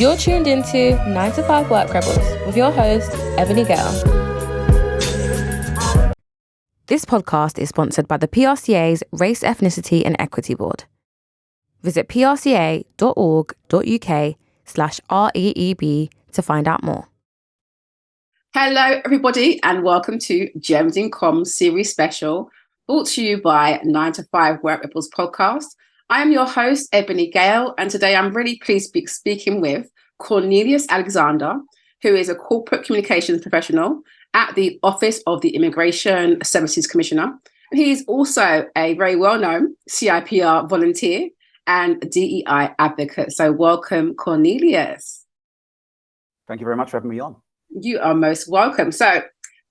You're tuned into 9 to 5 Work Rebels with your host, Ebony Gale. This podcast is sponsored by the PRCA's Race, Ethnicity and Equity Board. Visit prca.org.uk/REEB to find out more. Hello, everybody, and welcome to Gems in Comms series special, brought to you by 9 to 5 Work Rebels podcast. I am your host, Ebony Gale, and today I'm really pleased to be speaking with Cornelius Alexander, who is a corporate communications professional at the Office of the Immigration Services Commissioner. And he is also a very well-known CIPR volunteer and DEI advocate. So welcome, Cornelius. Thank you very much for having me on. You are most welcome. So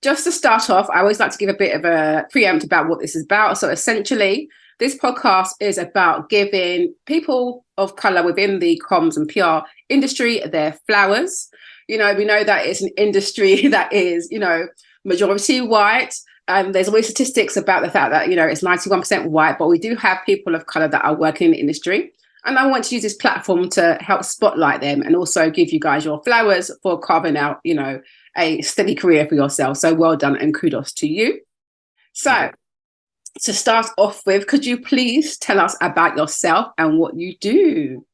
just to start off, I always like to give a bit of a preempt about what this is about. So essentially, this podcast is about giving people of colour within the comms and PR industry their flowers. You know, we know that it's an industry that is, majority white. There's always statistics about the fact that, it's 91% white, but we do have people of colour that are working in the industry. And I want to use this platform to help spotlight them and also give you guys your flowers for carving out, a steady career for yourself. So well done and kudos to you. So to start off with, could you please tell us about yourself and what you do?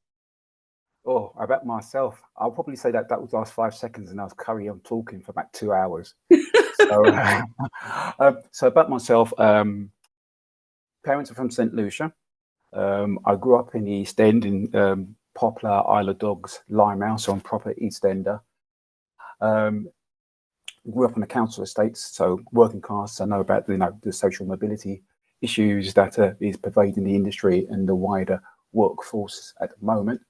Oh, about myself. I'll probably say that was last 5 seconds and I was carry on talking for about 2 hours. So about myself, parents are from St. Lucia. I grew up in the East End in Poplar, Isle of Dogs, Limehouse, so I'm proper East Ender. Grew up on the council estates, so working class. I know about the social mobility issues that is pervading the industry and the wider workforce at the moment.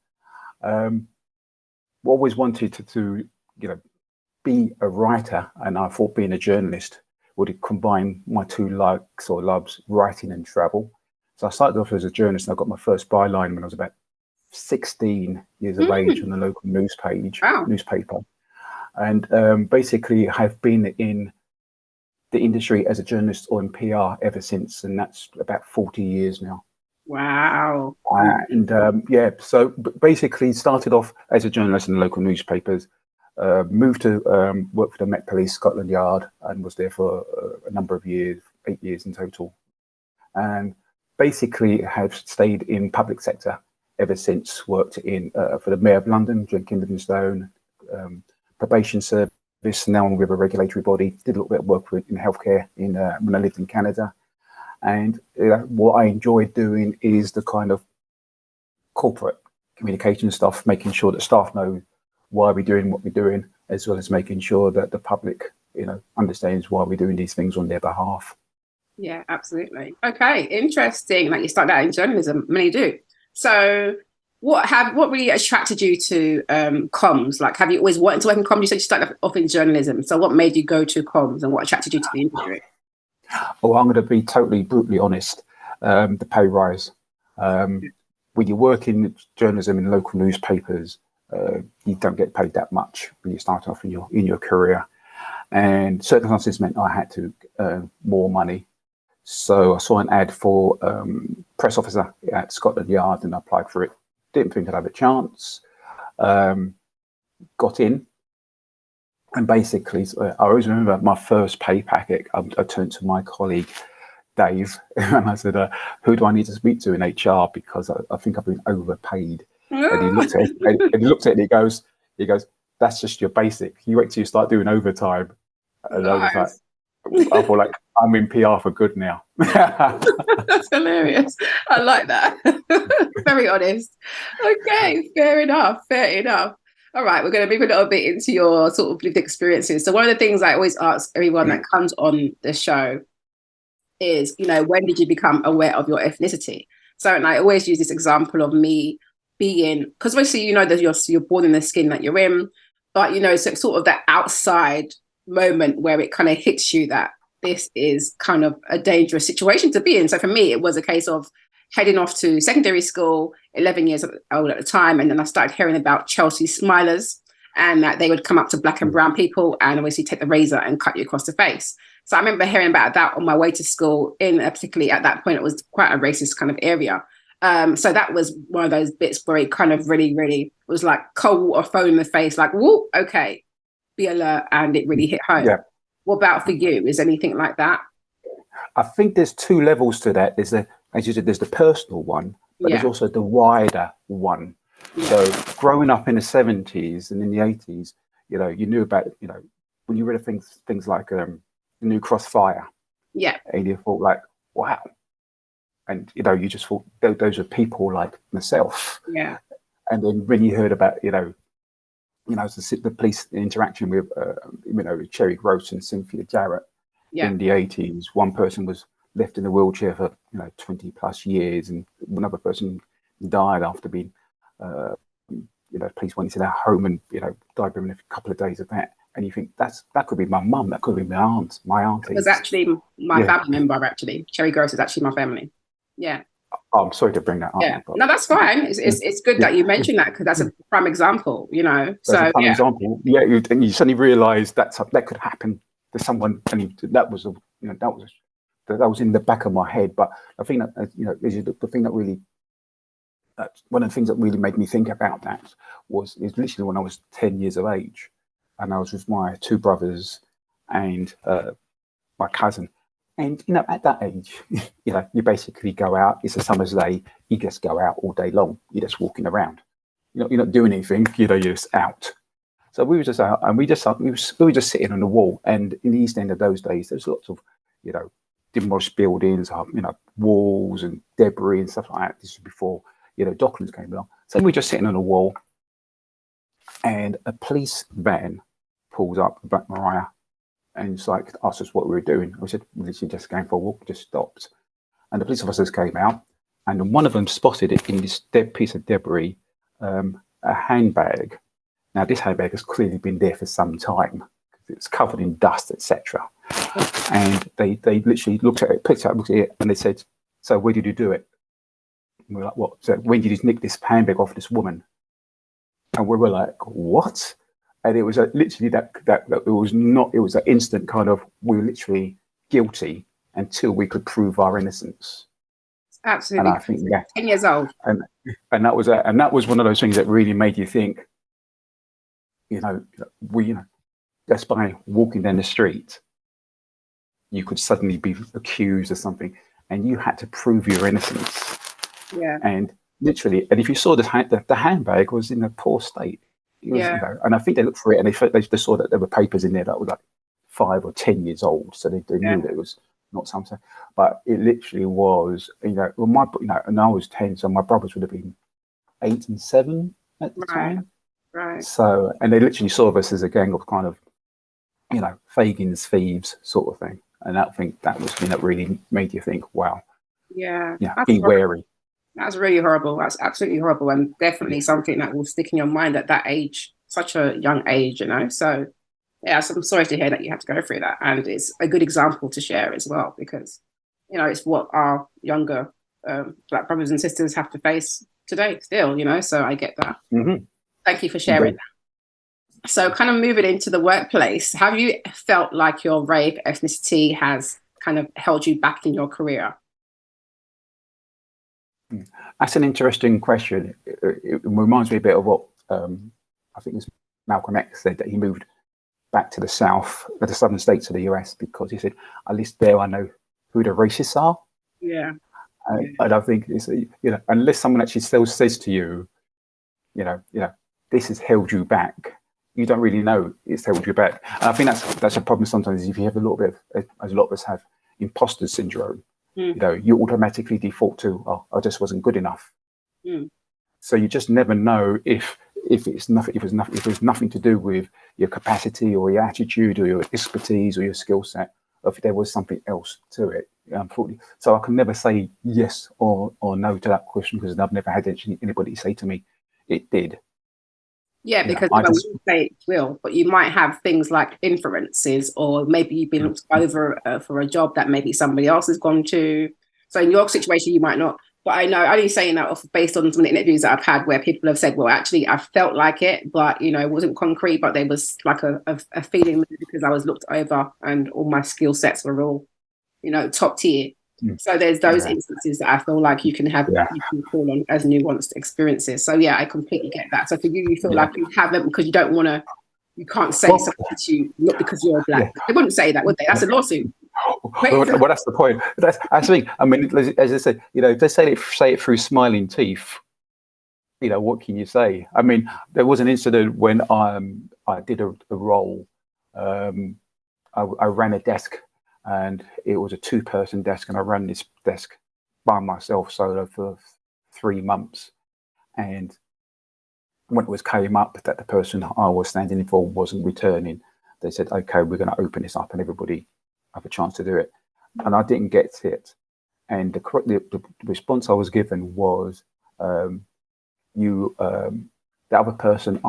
Always wanted to be a writer, and I thought being a journalist would combine my two likes or loves, writing and travel. So I started off as a journalist, and I got my first byline when I was about 16 years of age on the local newspaper. And basically have been in the industry as a journalist or in PR ever since, and that's about 40 years now. Wow. And so basically started off as a journalist in the local newspapers, moved to work for the Met Police Scotland Yard and was there for a number of years, 8 years in total. And basically have stayed in public sector ever since, worked in for the Mayor of London, Jenkin Livingstone, probation service. Now I'm with a regulatory body, did a little bit of work in healthcare when I lived in Canada. And what I enjoy doing is the kind of corporate communication stuff, making sure that staff know why we're doing what we're doing, as well as making sure that the public, understands why we're doing these things on their behalf. Yeah, absolutely. Okay, interesting. Like you started out in journalism, many do. So what really attracted you to comms? Like, have you always wanted to work in comms? You said you started off in journalism. So what made you go to comms and what attracted you to the industry? Well, I'm going to be totally brutally honest. The pay rise. When you work in journalism in local newspapers, you don't get paid that much when you start off in your career. And circumstances meant I had to earn more money. So I saw an ad for press officer at Scotland Yard and I applied for it. Didn't think I'd have a chance. Got in. And basically, I always remember my first pay packet. I turned to my colleague, Dave, and I said, who do I need to speak to in HR? Because I think I've been overpaid. And he looked at it and he goes, that's just your basic. You wait till you start doing overtime. And nice. I thought like, I'm in PR for good now. That's hilarious. I like that. Very honest. Okay, fair enough. All right, we're going to move a little bit into your sort of lived experiences. So one of the things I always ask everyone that comes on the show is, when did you become aware of your ethnicity? So, and I always use this example of me being, because obviously, that you're born in the skin that you're in, but, so sort of that outside moment where it kind of hits you that this is kind of a dangerous situation to be in. So for me, it was a case of heading off to secondary school, 11 years old at the time. And then I started hearing about Chelsea Smilers and that they would come up to black and brown people and obviously take the razor and cut you across the face. So I remember hearing about that on my way to school particularly at that point, it was quite a racist kind of area. So that was one of those bits where it kind of really, really was like cold water thrown in the face, like, whoa, okay, be alert, and it really hit home. Yeah. What about for you? Is anything like that? I think there's two levels to that. There's as you said, there's the personal one, but there's also the wider one. Yeah. So growing up in the 70s and in the 80s, you knew about, when you read things like the new Crossfire. Yeah. And you thought like, wow. And, you just thought those are people like myself. Yeah. And then when you heard about, the police interaction with, Cherry Gross and Cynthia Jarrett in the 80s, one person was left in a wheelchair for, 20 plus years, and another person died after being, police went into their home and, died within a couple of days of that. And you think that could be my mum, that could be my aunt, my auntie. It was actually my family member, actually. Cherry Gross is actually my family. Yeah. Oh, I'm sorry to bring that up. Yeah. No, that's fine. It's good that you mentioned that, because that's a prime example, That's a prime example. Yeah, and you suddenly realise that could happen to someone, and that was in the back of my head. But I think that the thing that really, one of the things that really made me think about that is literally when I was 10 years of age, and I was with my two brothers and my cousin. And, at that age, you basically go out, it's a summer's day, you just go out all day long. You're just walking around. You're not doing anything, you're just out. So we were just out, and we were just sitting on the wall. And in the East End of those days, there's lots of, demolished buildings, walls and debris and stuff like that. This was before, Docklands came along. So we were just sitting on the wall, and a police van pulls up the Black Maria, and it's like, asked us what we were doing. We said, we're literally just going for a walk, just stopped. And the police officers came out, and one of them spotted it in this piece of debris, a handbag. Now, this handbag has clearly been there for some time. It's covered in dust, etc. And they literally looked at it, picked it up, looked at it, and they said, so where did you do it? And we were like, what? So when did you nick this handbag off this woman? And we were like, what? And it was literally that it was an instant kind of, we were literally guilty until we could prove our innocence. Absolutely. And I think 10 years old. And that was one of those things that really made you think, just by walking down the street, you could suddenly be accused of something, and you had to prove your innocence. Yeah. And literally, and if you saw the handbag was in a poor state. It was, and I think they looked for it, and they saw that there were papers in there that were like 5 or 10 years old, so they knew that it was not something. But it literally was, and I was 10, so my brothers would have been 8 and 7 at the time. Right. So, and they literally saw us as a gang of kind of, Fagin's thieves sort of thing, and I think that was that really made you think, wow, be wary. That's really horrible. That's absolutely horrible, and definitely something that will stick in your mind at that age, such a young age, So, so I'm sorry to hear that you had to go through that, and it's a good example to share as well, because, it's what our younger Black brothers and sisters have to face today still, So I get that. Mm-hmm. Thank you for sharing that. So, kind of moving into the workplace, have you felt like your race, ethnicity has kind of held you back in your career? That's an interesting question. It reminds me a bit of what I think it was Malcolm X said, that he moved back to the southern states of the US, because he said, at least there I know who the racists are. Yeah. And I think it's, unless someone actually still says to you, this has held you back, you don't really know it's held you back. And I think that's a problem sometimes, if you have a little bit of, as a lot of us have, imposter syndrome. You automatically default to, I just wasn't good enough. So you just never know if it's nothing, if it was nothing to do with your capacity or your attitude or your expertise or your skill set, or if there was something else to it. Unfortunately, so I can never say yes or no to that question, because I've never had anybody say to me it did. Yeah, because I wouldn't say it will, but you might have things like inferences, or maybe you've been looked over for a job that maybe somebody else has gone to. So in your situation, you might not. But I know, I'm only saying that based on some of the interviews that I've had, where people have said, well, actually, I felt like it, but, it wasn't concrete, but there was like a feeling, because I was looked over and all my skill sets were all, top tier. So there's those Yeah. instances that I feel like you can call on as nuanced experiences. So yeah, I completely get that. So for you, you feel like you have them because you don't want to, you can't say something to you, not because you're black. They wouldn't say that, would they? That's a lawsuit. Well, that's the point. That's the thing. I mean, as I said, if they say it through smiling teeth, what can you say? I mean, there was an incident when I did a role. I ran a desk, and it was a 2-person desk, and I ran this desk by myself solo for 3 months. And when it came up that the person I was standing in for wasn't returning, they said, "Okay, we're going to open this up, and everybody have a chance to do it." And I didn't get it. And the response I was given was, the other person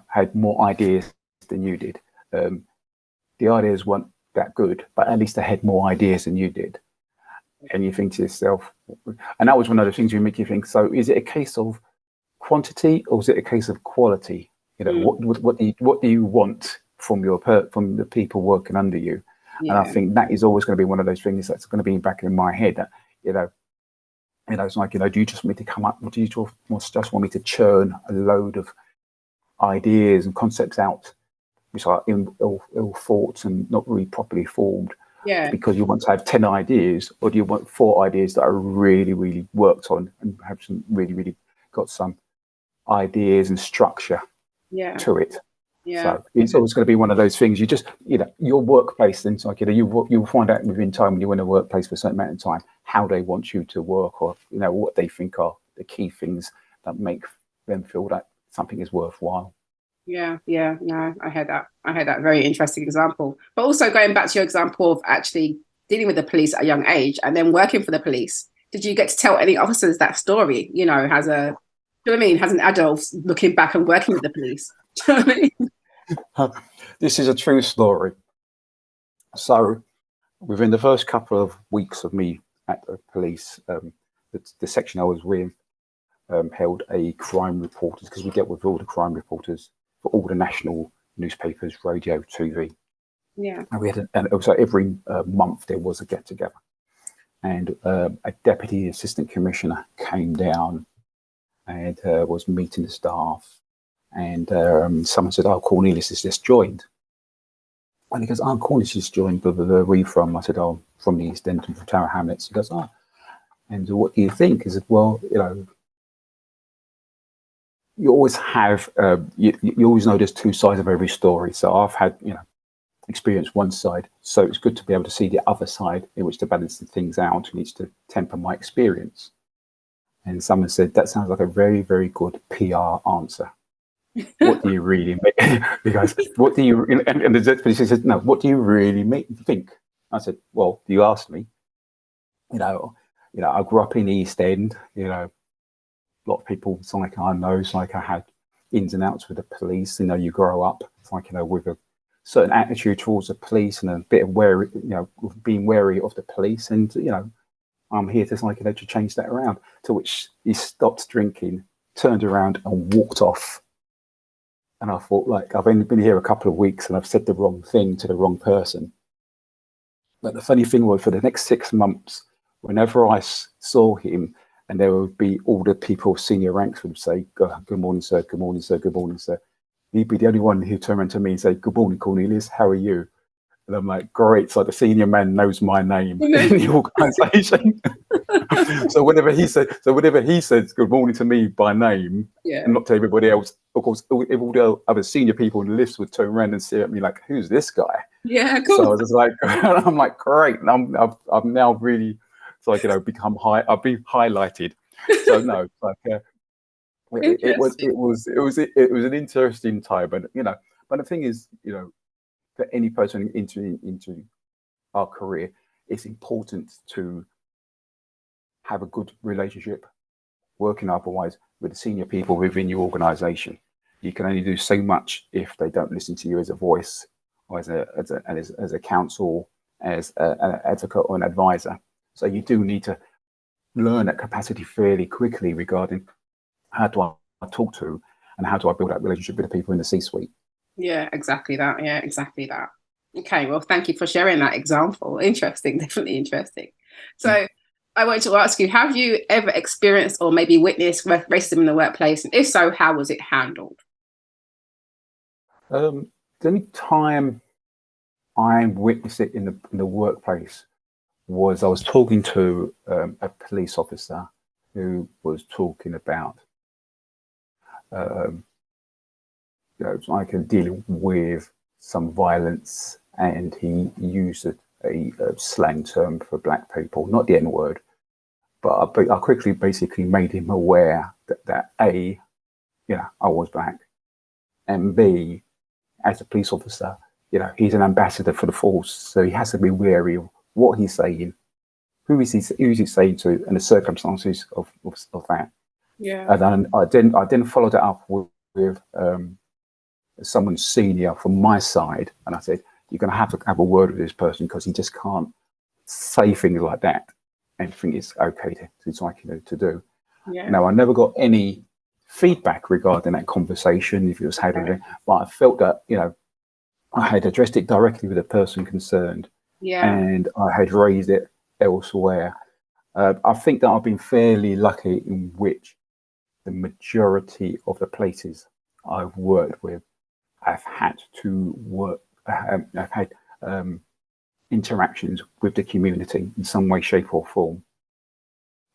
had more ideas than you did. The ideas weren't that good, but at least they had more ideas than you did. And you think to yourself, and that was one of the things you make you think, so is it a case of quantity or is it a case of quality? What do you want from from the people working under you? And I think that is always going to be one of those things that's going to be back in my head, that it's like, do you just want me to come up, or do you just want me to churn a load of ideas and concepts out which are ill thoughts and not really properly formed, because you want to have 10 ideas, or do you want 4 ideas that are really, really worked on and have some really got some ideas and structure to it? So it's always going to be one of those things. You just, your workplace, then, like, you'll find out within time, when you're in a workplace for a certain amount of time, how they want you to work, or what they think are the key things that make them feel that something is worthwhile. No, I heard that. Very interesting example. But also going back to your example of actually dealing with the police at a young age and then working for the police, did you get to tell any officers that story, as an adult looking back and working with the police? Do you know what I mean? This is a true story. So within the first couple of weeks of me at the police, the section I was with held a crime reporters, because we dealt with all the crime reporters for all the national newspapers, radio, TV. Yeah. And we had, and also every month there was a get together, and a deputy assistant commissioner came down and was meeting the staff, and someone said, "Oh, Cornelius has just joined." And he goes, "Oh, Cornelius has joined. Where are you from?" I said, "Oh, from the East End, from Tower Hamlets." He goes, "Oh, and what do you think?" He said, "Well, you always have, you always know there's 2 sides of every story. So I've had, experienced one side. So it's good to be able to see the other side in which to balance the things out, and needs to temper my experience." And someone said, "That sounds like a very, very good PR answer. What do you really mean?" Because what do you, and the deputy said, "No, what do you really think?" I said, "Well, you asked me, I grew up in the East End, a lot of people, it's like I know, it's like I had ins and outs with the police. You grow up, it's like, with a certain attitude towards the police and a bit of wary, being wary of the police. And, I'm here to, like, to change that around." To which he stopped drinking, turned around and walked off. And I thought, like, I've only been here a couple of weeks and I've said the wrong thing to the wrong person. But the funny thing was, for the next 6 months, whenever I saw him, and there would be all the people, senior ranks would say, "Good morning, sir. Good morning, sir. Good morning, sir." He'd be the only one who turned around to me and say, "Good morning, Cornelius. How are you?" And I'm like, "Great." So the senior man knows my name in the organisation. So whenever he says good morning to me by name, and not to everybody else, of course, all the other senior people in the list would turn around and stare at me like, "Who's this guy?" Yeah, cool. So I was just like, I'm like, great. I've now really, become high. I've been highlighted. So no, like it was an interesting time, but but the thing is, for any person into our career, it's important to have a good relationship, working otherwise, with the senior people within your organisation. You can only do so much if they don't listen to you as a voice, or as a counsel, as an advocate or an advisor. So you do need to learn that capacity fairly quickly regarding how do I talk to and how do I build that relationship with the people in the C-suite. Yeah, exactly that. Okay, well, thank you for sharing that example. Interesting, definitely interesting. So I wanted to ask you, have you ever experienced or maybe witnessed racism in the workplace? And if so, how was it handled? The only time I witnessed it in the workplace was I was talking to a police officer who was talking about like dealing with some violence, and he used a slang term for black people, not the N word, but I quickly basically made him aware that A, I was black, and B, as a police officer, he's an ambassador for the force, so he has to be wary of what he's saying, who is he saying to, and the circumstances of that. Yeah. And then I didn't follow that up with someone senior from my side, and I said, you're going to have a word with this person, because he just can't say things like that and think it's okay to do. Yeah. Now, I never got any feedback regarding that conversation, if it was had anything, but I felt that I had addressed it directly with the person concerned, and I had raised it elsewhere. I think that I've been fairly lucky in which the majority of the places I've worked with, I've had to work. I've had interactions with the community in some way, shape, or form.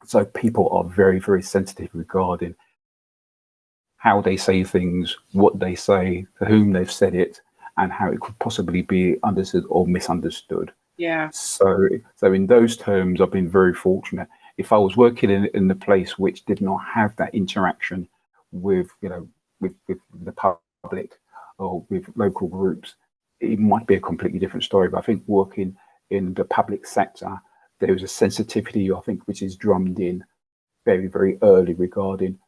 So people are very, very sensitive regarding how they say things, what they say, to whom they've said it, and how it could possibly be understood or misunderstood. Yeah. So in those terms, I've been very fortunate. If I was working in the place which did not have that interaction with with the public or with local groups, it might be a completely different story. But I think working in the public sector, there is a sensitivity, I think, which is drummed in very, very early regarding,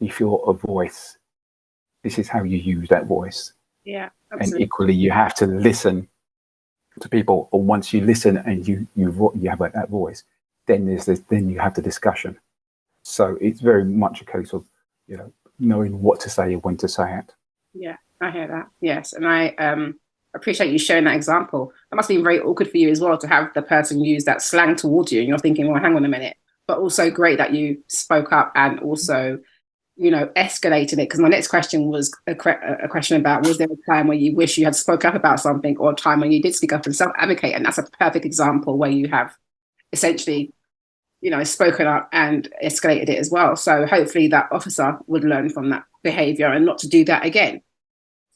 if you're a voice, this is how you use that voice. Yeah, absolutely. And equally, you have to listen to people. Or once you listen and you have that voice, then then you have the discussion. So it's very much a case of knowing what to say and when to say it. Yeah, I hear that. Yes, and I appreciate you sharing that example. That must have been very awkward for you as well, to have the person use that slang towards you, and you're thinking, well, hang on a minute. But also great that you spoke up and also escalated it, because my next question was a question about, was there a time where you wish you had spoke up about something, or a time when you did speak up and self-advocate? And that's a perfect example where you have essentially spoken up and escalated it as well. So hopefully that officer would learn from that behavior and not to do that again.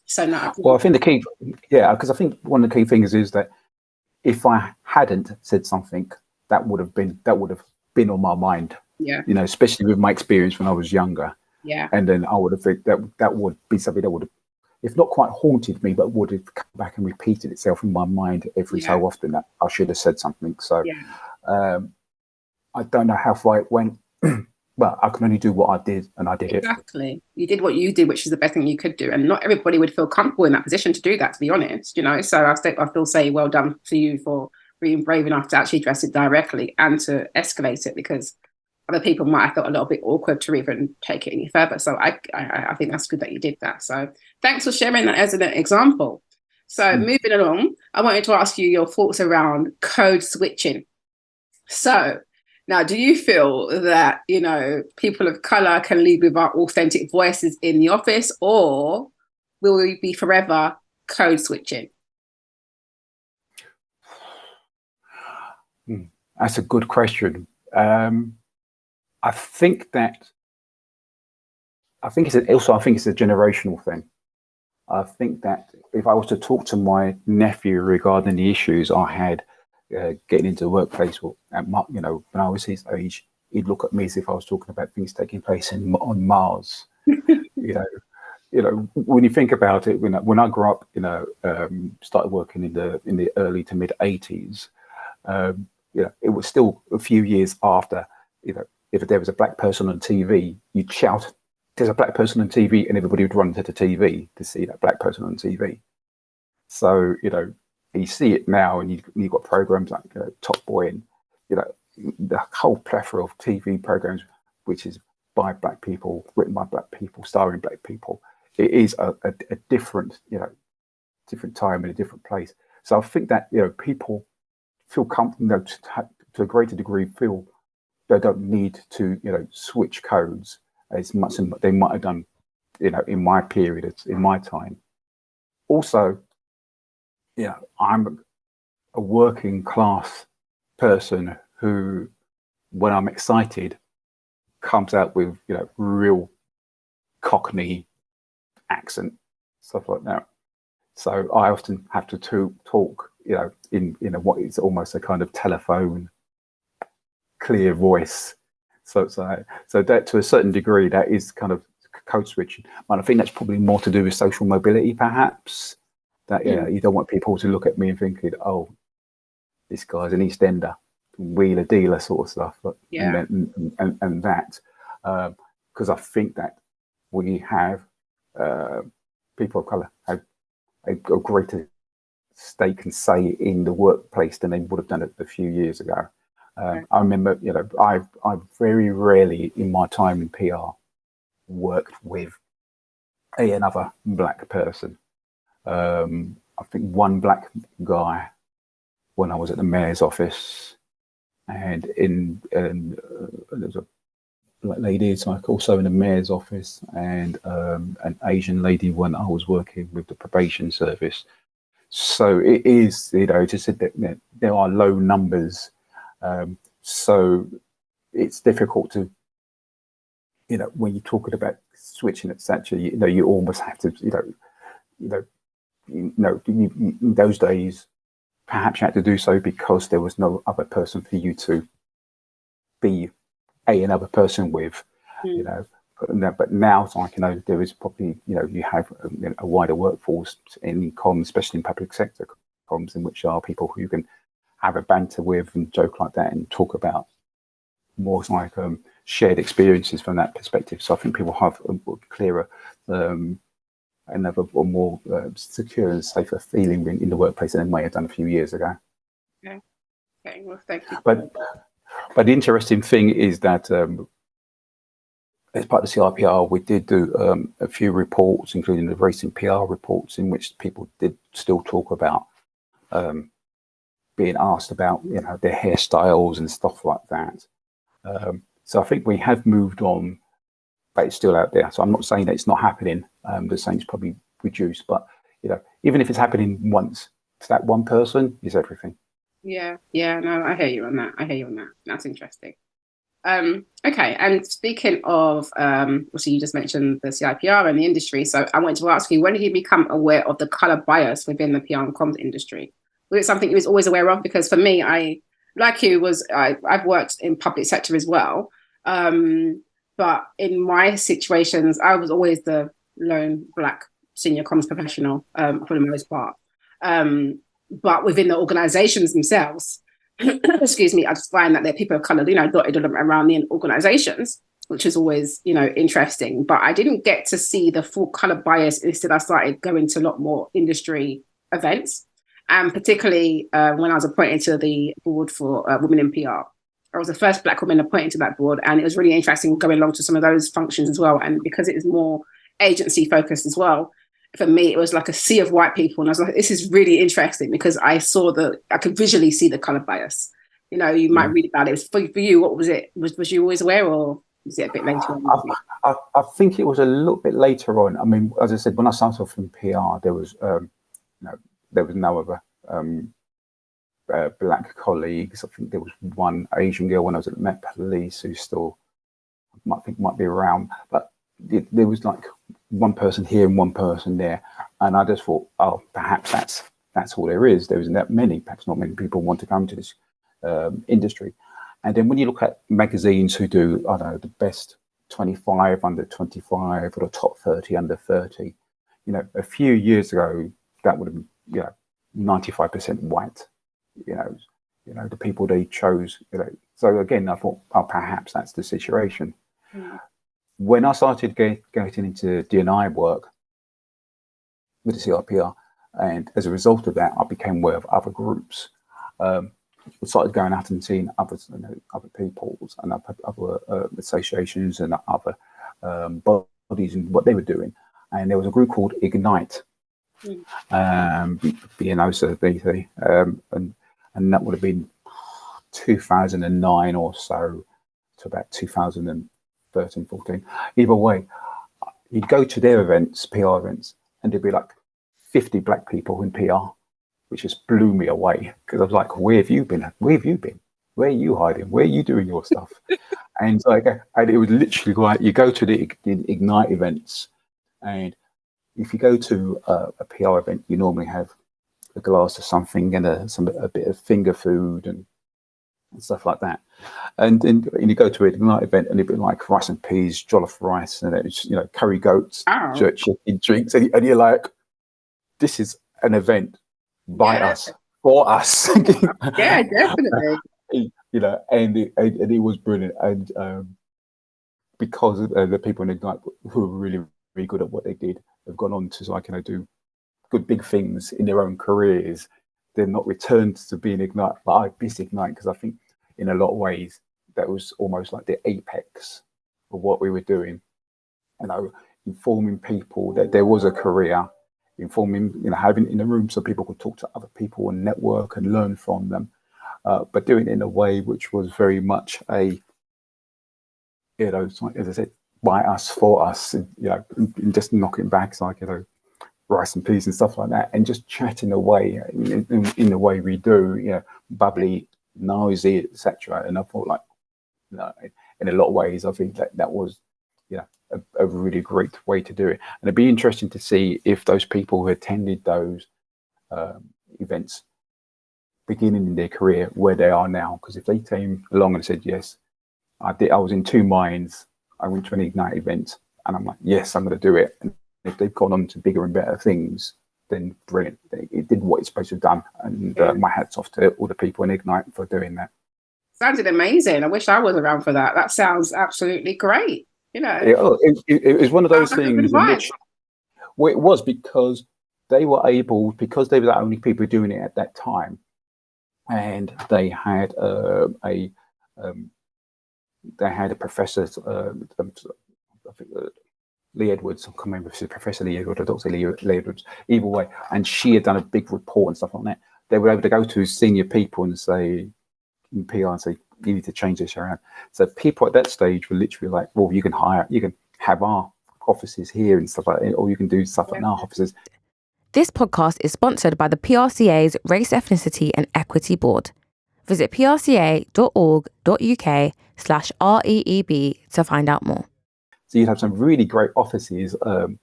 So now, well, I think the key, because I think one of the key things is that if I hadn't said something, that would have been on my mind. Yeah. Especially with my experience when I was younger. Yeah. And then I would have think that would be something that would have, if not quite haunted me, but would have come back and repeated itself in my mind every so often, that I should have said something. So I don't know how far it went, but I can only do what I did, and I did it. Exactly. You did what you did, which is the best thing you could do. And not everybody would feel comfortable in that position to do that, to be honest, So I still say well done for you for being brave enough to actually address it directly and to escalate it, because other people might have felt a little bit awkward to even take it any further. So I think that's good that you did that. So thanks for sharing that as an example. So moving along, I wanted to ask you your thoughts around code switching. So now, do you feel that, people of colour can lead with our authentic voices in the office, or will we be forever code switching? That's a good question. I think it's a generational thing. I think that if I was to talk to my nephew regarding the issues I had getting into the workplace, when I was his age, he'd look at me as if I was talking about things taking place on Mars. When you think about it, when I grew up, started working in the early to mid 80s, it was still a few years after, if there was a black person on TV, you'd shout, "There's a black person on TV," and everybody would run to the TV to see that black person on TV. So, you see it now, and you've got programs like Top Boy, and the whole plethora of TV programs, which is by black people, written by black people, starring black people. It is a different, different time and a different place. So I think that people feel comfortable, to a greater degree, feel they don't need to, switch codes as much as they might have done, in my period, in my time. Also, I'm a working class person who, when I'm excited, comes out with, real Cockney accent, stuff like that. So I often have to talk, in what is almost a kind of telephone, clear voice. So that, to a certain degree, that is kind of code switching. And I think that's probably more to do with social mobility, perhaps. That you don't want people to look at me and thinking, oh, this guy's an East Ender, wheeler dealer sort of stuff. And that, because I think that we have people of colour have a greater stake and say in the workplace than they would have done it a few years ago. I remember, I very rarely in my time in PR worked with another black person. I think one black guy when I was at the mayor's office, and there was a black lady, so also in the mayor's office, and an Asian lady when I was working with the probation service. So it is, just that there are low numbers. So it's difficult to, when you're talking about switching, it's actually, you almost have to, in those days, perhaps you had to do so because there was no other person for you to be another person with, but now it's like, there is probably, you have a wider workforce in comms, especially in public sector comms, in which are people who you can have a banter with and joke like that and talk about more like shared experiences from that perspective. So I think people have a clearer and have a more secure and safer feeling in the workplace than they may have done a few years ago. Okay, well, thank you. But the interesting thing is that as part of the CIPR, we did do a few reports, including the racing PR reports, in which people did still talk about being asked about, their hairstyles and stuff like that. So I think we have moved on, but it's still out there. So I'm not saying that it's not happening. The saying it's probably reduced, but even if it's happening once, to that one person is everything. Yeah, no, I hear you on that. That's interesting. Okay, and speaking of, obviously you just mentioned the CIPR and the industry. So I wanted to ask you, when did you become aware of the colour bias within the PR and comms industry? Was it something you was always aware of? Because for me, I've worked in public sector as well. But in my situations, I was always the lone black senior comms professional for the most part. But within the organisations themselves, excuse me, I just find that there are people of colour, dotted around the organisations, which is always, interesting. But I didn't get to see the full colour bias. Instead, I started going to a lot more industry events. And particularly when I was appointed to the board for Women in PR. I was the first black woman appointed to that board, and it was really interesting going along to some of those functions as well. And because it was more agency focused as well, for me, it was like a sea of white people. And I was like, this is really interesting because I could visually see the colour bias. You might read about it. For you, what was it? Was you always aware, or was it a bit later on? I think it was a little bit later on. I mean, as I said, when I started off in PR, there was no other black colleagues. I think there was one Asian girl when I was at the Met Police who still might be around, but there was like one person here and one person there, and I just thought, oh, perhaps that's all there is. There isn't that many. Perhaps not many people want to come to this industry. And then when you look at magazines who do, I don't know, the best 25 under 25 or the top 30 under 30, a few years ago that would have been 95% white. The people they chose. So again, I thought, oh, perhaps that's the situation. When I started getting into D&I work with the CIPR, and as a result of that, I became aware of other groups. We started going out and seeing other peoples and other associations and other bodies and what they were doing. And there was a group called Ignite, BNO, so BT, and and that would have been 2009 or so to about 2013, 14. Either way, you'd go to their events, PR events, and there'd be like 50 black people in PR, which just blew me away, because I was like, where have you been? Where have you been? Where are you hiding? Where are you doing your stuff? And like, and it was literally like, you go to the Ignite events, and if you go to a PR event, you normally have a glass of something and a bit of finger food and stuff like that. And you go to an Ignite event, and it'd be like rice and peas, jollof rice, and it's, you know, curry goats, jerk chicken drinks, and you're like, this is an event by us, for us. Yeah, definitely. You know, and it was brilliant, and because the people in Ignite who were really, really good at what they did have gone on to, like, you know, do good big things in their own careers. They're not returned to being Ignite, but I miss Ignite, because I think in a lot of ways that was almost like the apex of what we were doing. You know, informing people that there was a career, informing, you know, having it in a room so people could talk to other people and network and learn from them, but doing it in a way which was very much a, you know, as I said, by us, for us, you know, and just knocking back, like, you know, rice and peas and stuff like that, and just chatting away in the way we do, you know, bubbly, noisy, etc. And I thought, like, you know, in a lot of ways, I think that was, you know, a really great way to do it. And it'd be interesting to see if those people who attended those events beginning in their career, where they are now. Because if they came along and said, yes, I was in two minds, I went to an Ignite event, and I'm like, yes, I'm going to do it. And if they've gone on to bigger and better things, then brilliant. It did what it's supposed to have done. And my hat's off to all the people in Ignite for doing that. Sounded amazing. I wish I was around for that. That sounds absolutely great. You know, it was one of those things in which, well, it was because they were able, because they were the only people doing it at that time, and they had a professor, I think Lee Edwards, I can't remember if it's Professor Lee Edwards or Dr. Lee Edwards, either way, and she had done a big report and stuff like that. They were able to go to senior people and say, in PR, and say, you need to change this around. So people at that stage were literally like, well, you can have our offices here and stuff like that, or you can do stuff in our offices. This podcast is sponsored by the PRCA's Race, Ethnicity and Equity Board. Visit prca.org.uk/REEB to find out more. So you'd have some really great offices on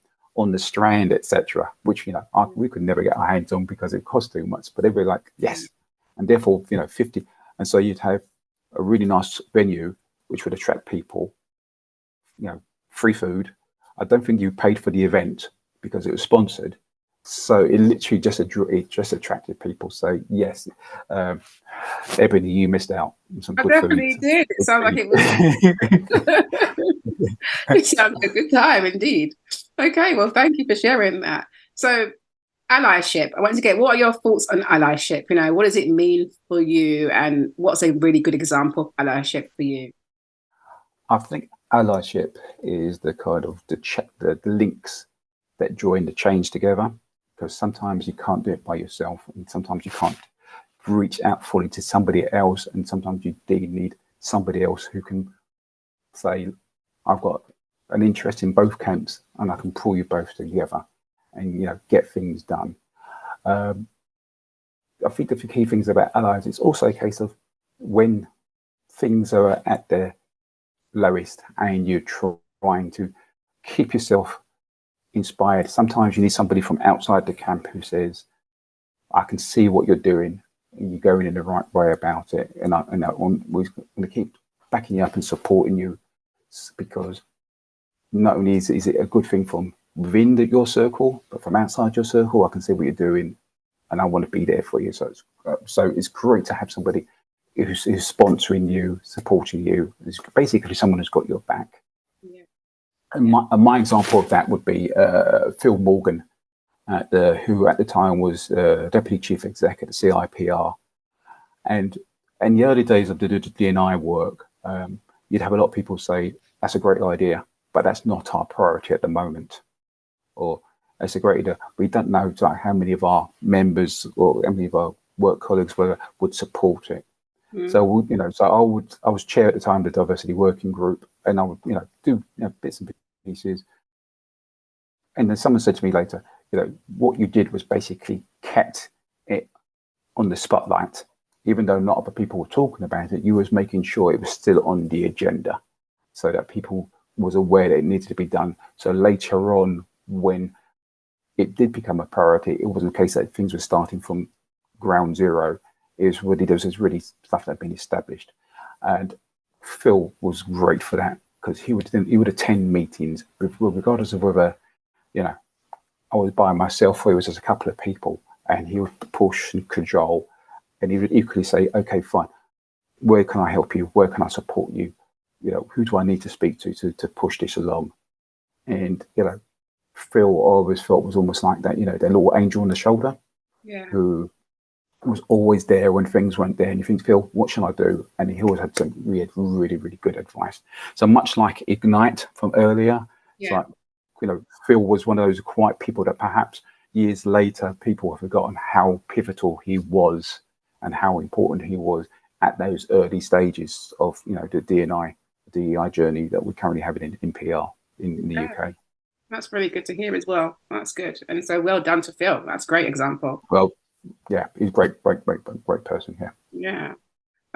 the Strand, etc., which, you know, we could never get our hands on because it cost too much. But they were like, yes, and therefore, you know, 50. And so you'd have a really nice venue which would attract people, you know, free food. I don't think you paid for the event because it was sponsored. So it literally just attracted people. So yes, Ebony, you missed out on some good definitely food. did. It sounds like it was. It sounds like a good time indeed. Okay, well, thank you for sharing that. So, allyship. I want to get, what are your thoughts on allyship? You know, what does it mean for you, and what's a really good example of allyship for you? I think allyship is the kind of the links that join the chains together. Because sometimes you can't do it by yourself, and sometimes you can't reach out fully to somebody else, and sometimes you do need somebody else who can say, I've got an interest in both camps, and I can pull you both together and, you know, get things done. I think the key things about allies, it's also a case of when things are at their lowest and you're trying to keep yourself inspired. Sometimes you need somebody from outside the camp who says, I can see what you're doing, and you're going in the right way about it, and we're going to keep backing you up and supporting you, because not only is it a good thing from within your circle, but from outside your circle, I can see what you're doing, and I want to be there for you. So it's great to have somebody who's sponsoring you, supporting you. It's basically someone who's got your back. Yeah. And my example of that would be Phil Morgan, who at the time was Deputy Chief Exec at the CIPR. And in the early days of the D&I work, you'd have a lot of people say, that's a great idea, but that's not our priority at the moment. Or that's a great idea. We don't know how many of our members or how many of our work colleagues would support it. So I was chair at the time of the diversity working group, and I would do bits and pieces. And then someone said to me later, what you did was basically kept it on the spotlight, even though not other people were talking about it. You was making sure it was still on the agenda, so that people was aware that it needed to be done. So later on, when it did become a priority, it wasn't a case that things were starting from ground zero. There was really stuff that had been established, and Phil was great for that, because he would attend meetings regardless of whether I was by myself or it was just a couple of people, and he would push and cajole, and he would equally say, okay, fine, where can I help you? Where can I support you? Who do I need to speak to push this along? And Phil always felt was almost like that, their little angel on the shoulder, who was always there when things weren't there. And you think, Phil, what shall I do? And he always had some really, really good advice. So much like Ignite from earlier, it's like, Phil was one of those quiet people that perhaps years later people have forgotten how pivotal he was and how important he was at those early stages of the DEI journey that we're currently having in PR in the UK. That's really good to hear as well. That's good. And so well done to Phil. That's a great example. Well, yeah, he's a great person here. Yeah.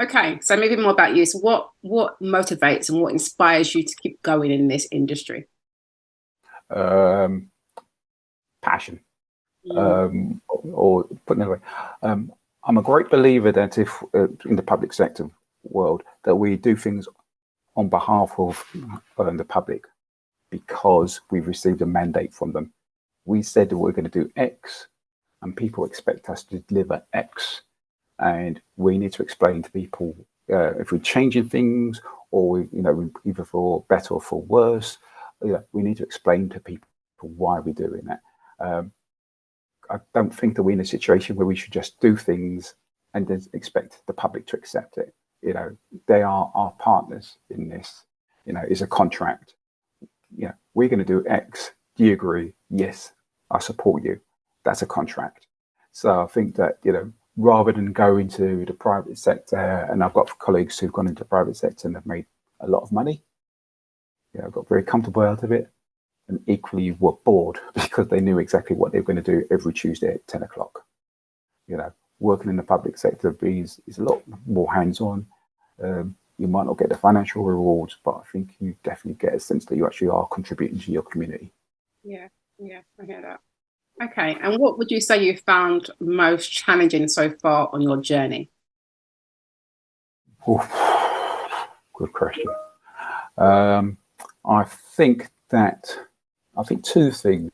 Okay. So maybe more about you. So what motivates and what inspires you to keep going in this industry? Passion. Or put another way, I'm a great believer that if in the public sector world that we do things on behalf of the public, because we've received a mandate from them. We said that we're going to do X, and people expect us to deliver X, and we need to explain to people if we're changing things, or either for better or for worse. We need to explain to people why we're doing that. I don't think that we're in a situation where we should just do things and then expect the public to accept it. They are our partners in this. It's a contract. We're going to do X. Do you agree? Yes, I support you. That's a contract. So I think that, rather than go into the private sector, and I've got colleagues who've gone into the private sector and have made a lot of money. Got very comfortable out of it, and equally were bored because they knew exactly what they were going to do every Tuesday at 10 o'clock. Working in the public sector is a lot more hands-on. You might not get the financial rewards, but I think you definitely get a sense that you actually are contributing to your community. Yeah, I hear that. Okay, and what would you say you found most challenging so far on your journey? Oof, good question. I think two things.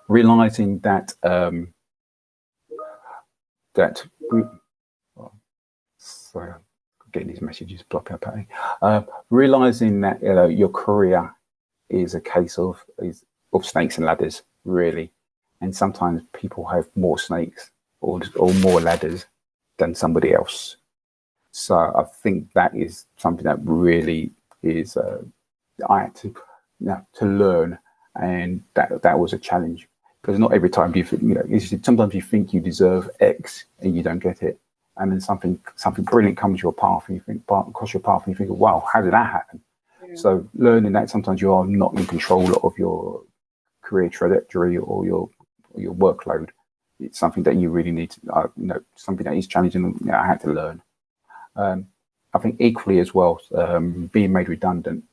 Realizing that sorry, I'm getting these messages popping up at me. Realizing that your career is a case of snakes and ladders, really, and sometimes people have more snakes or more ladders than somebody else. So I think that is something that really is I had to learn, and that was a challenge, because not every time sometimes you think you deserve X and you don't get it, and then something brilliant comes your path and you think across your path and you think, wow, how did that happen? Yeah. So learning that sometimes you are not in control of your career trajectory or your workload. It's something that you really need to something that is challenging. I had to learn. I think equally as well, being made redundant,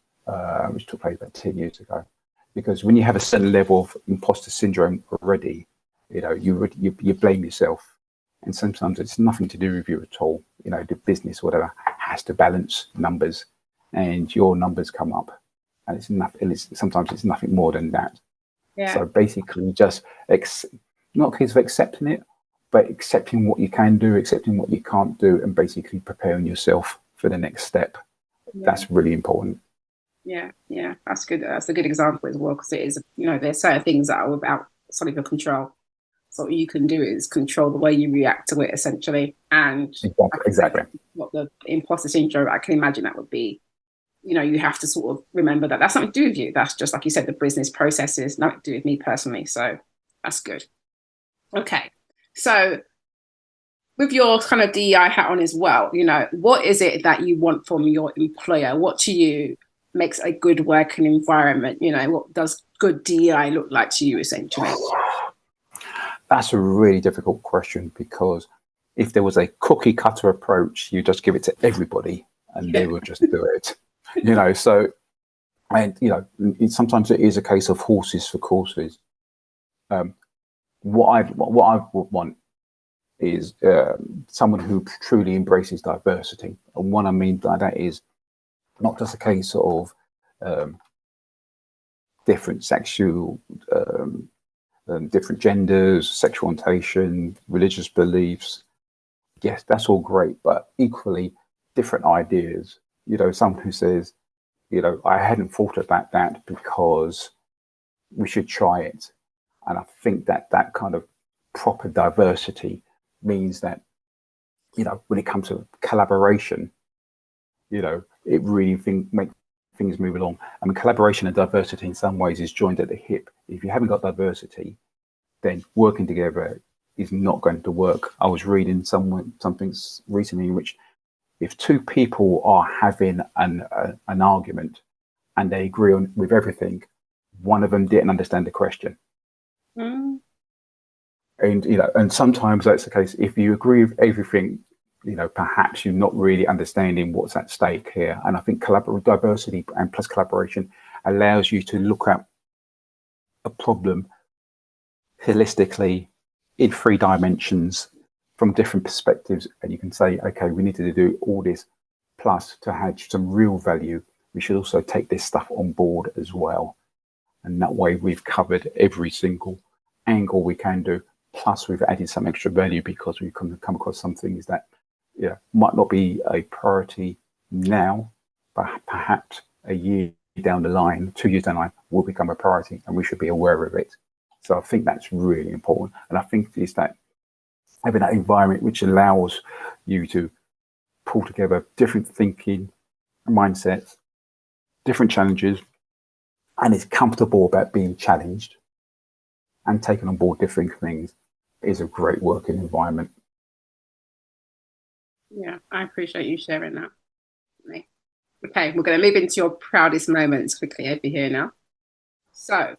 which took place about 10 years ago, because when you have a certain level of imposter syndrome already, you blame yourself, and sometimes it's nothing to do with you at all. The business, whatever, has to balance numbers, and your numbers come up, and it's nothing. Sometimes it's nothing more than that. Yeah. So basically, just not a case of accepting it, but accepting what you can do, accepting what you can't do, and basically preparing yourself for the next step. Yeah. That's really important. Yeah, that's good. That's a good example as well, because it is, there's certain things that are outside of your control. So what you can do is control the way you react to it, essentially. And exactly. What the imposter syndrome, I can imagine that would be, you have to sort of remember that that's nothing to do with you. That's just, like you said, the business processes, nothing to do with me personally. So that's good. Okay. So with your kind of DEI hat on as well, you know, what is it that you want from your employer? What to you makes a good working environment? You know, what does good DEI look like to you, essentially? That's a really difficult question, because if there was a cookie cutter approach, you just give it to everybody and they will just do it. You know, so, and, you know, sometimes it is a case of horses for courses. What I would want is someone who truly embraces diversity. And what I mean by that is not just a case of different sexual, different genders, sexual orientation, religious beliefs. Yes, that's all great, but equally different ideas. You know, someone who says, you know, I hadn't thought about that because we should try it. And I think that that kind of proper diversity means that, you know, when it comes to collaboration, you know, it really makes things move along. I mean, collaboration and diversity in some ways is joined at the hip. If you haven't got diversity, then working together is not going to work. I was reading something recently in which if two people are having an argument and they agree with everything, one of them didn't understand the question. Mm. And, you know, and sometimes that's the case. If you agree with everything, you know, perhaps you're not really understanding what's at stake here. And I think diversity and plus collaboration allows you to look at a problem holistically in 3 dimensions from different perspectives. And you can say, okay, we need to do all this, plus to have some real value, we should also take this stuff on board as well. And that way we've covered every single angle we can do. Plus we've added some extra value because we've come across some things that, you know, might not be a priority now, but perhaps a year down the line, 2 years down the line, will become a priority, and we should be aware of it. So I think that's really important. And I think it's that having that environment which allows you to pull together different thinking mindsets, different challenges, and is comfortable about being challenged and taking on board different things is a great working environment. Yeah, I appreciate you sharing that. Okay, we're going to move into your proudest moments quickly over here now. So,